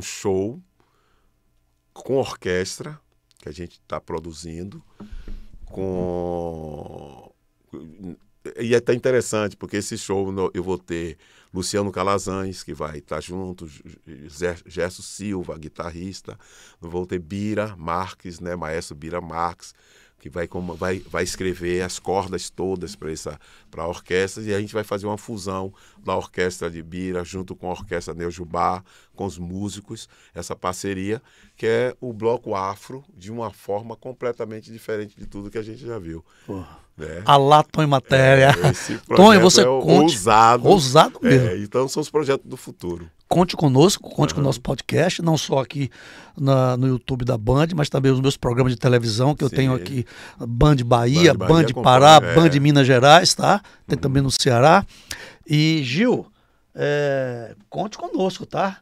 show com orquestra, que a gente está produzindo, e é até interessante, porque esse show eu vou ter Luciano Calazans, que vai estar junto, Gerson Silva, guitarrista, vou ter Bira Marques, né, maestro Bira Marques, que vai escrever as cordas todas para a orquestra, e a gente vai fazer uma fusão da orquestra de Bira junto com a orquestra Neujubá, com os músicos, essa parceria, que é o bloco afro, de uma forma completamente diferente de tudo que a gente já viu. Né? Alá, Tonho Matéria. Esse projeto Tonho, você ousado. Ousado mesmo. Então são os projetos do futuro. Conte conosco, conte com o nosso podcast, não só aqui no YouTube da Band, mas também os meus programas de televisão, que eu tenho aqui, Band Bahia, Band Pará, Band Minas Gerais, tá? Tem também no Ceará. E, Gil, conte conosco, tá?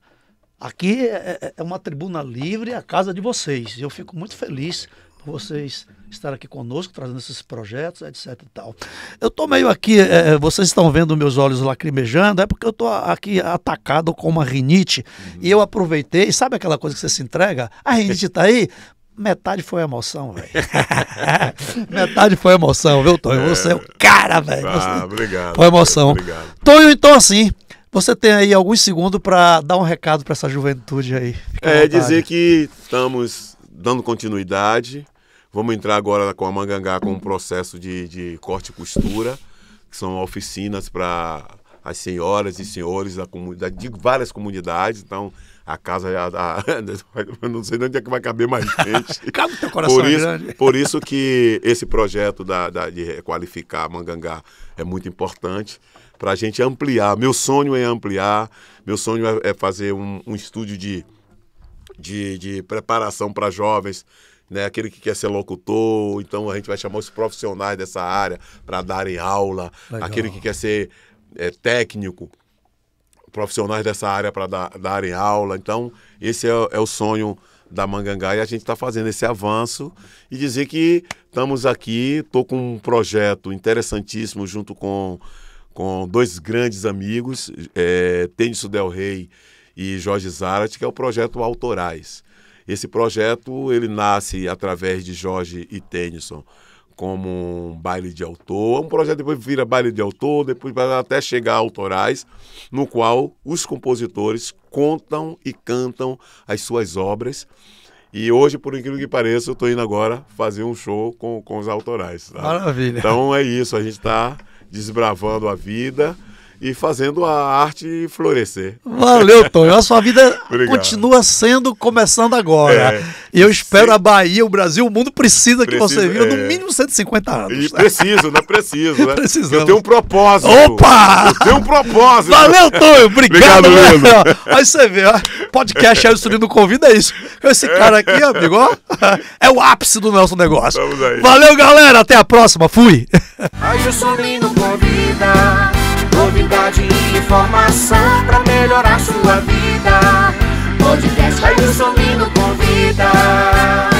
Aqui é uma tribuna livre, a casa de vocês. Eu fico muito feliz por vocês estarem aqui conosco, trazendo esses projetos, etc e tal. Eu tô meio aqui, vocês estão vendo meus olhos lacrimejando, é porque eu tô aqui atacado com uma rinite, e eu aproveitei, sabe aquela coisa que você se entrega? A rinite tá aí? Metade foi emoção, velho. Metade foi emoção, viu, Tonho? Você é o cara, velho. Obrigado. Foi emoção. Obrigado. Tonho, então assim, você tem aí alguns segundos para dar um recado para essa juventude aí. Dizer que estamos dando continuidade, Vamos entrar agora com a Mangangá com um processo de corte e costura, que são oficinas para as senhoras e senhores da comunidade, de várias comunidades. Então, a casa eu não sei onde é que vai caber mais gente. Cabe no teu coração grande. Por isso que esse projeto de requalificar a Mangangá é muito importante para a gente ampliar. Meu sonho é ampliar, meu sonho é fazer um estúdio de preparação para jovens, né? Aquele que quer ser locutor, então a gente vai chamar os profissionais dessa área para darem aula. Legal. Aquele que quer ser técnico, profissionais dessa área para darem aula. Então, esse é o sonho da Mangangá e a gente está fazendo esse avanço e dizer que estamos aqui, estou com um projeto interessantíssimo junto com dois grandes amigos, Tennyson Del Rey e Jorge Zarate, que é o projeto Autorais. Esse projeto ele nasce através de Jorge e Tennyson como um baile de autor, um projeto depois vira baile de autor, depois vai até chegar a Autorais, no qual os compositores contam e cantam as suas obras. E hoje, por incrível que pareça, eu estou indo agora fazer um show com os Autorais. Tá? Maravilha. Então é isso, a gente está desbravando a vida e fazendo a arte florescer. Valeu, Tonho. A sua vida continua começando agora. E eu espero a Bahia, o Brasil, o mundo precisa que você viva no mínimo 150 anos. E preciso, né? Né? Precisamos. Eu tenho um propósito. Opa! Eu tenho um propósito. Valeu, Tonho. Obrigado, Lindo. Aí você vê, ó, podcast Ailson Lino Convida é isso. Esse cara aqui, amigo, ó, é o ápice do nosso negócio. Vamos aí. Valeu, galera. Até a próxima. Fui. Ailson Lino Convida. Novidade e informação pra melhorar sua vida. Podcast Ailson Lino Convida.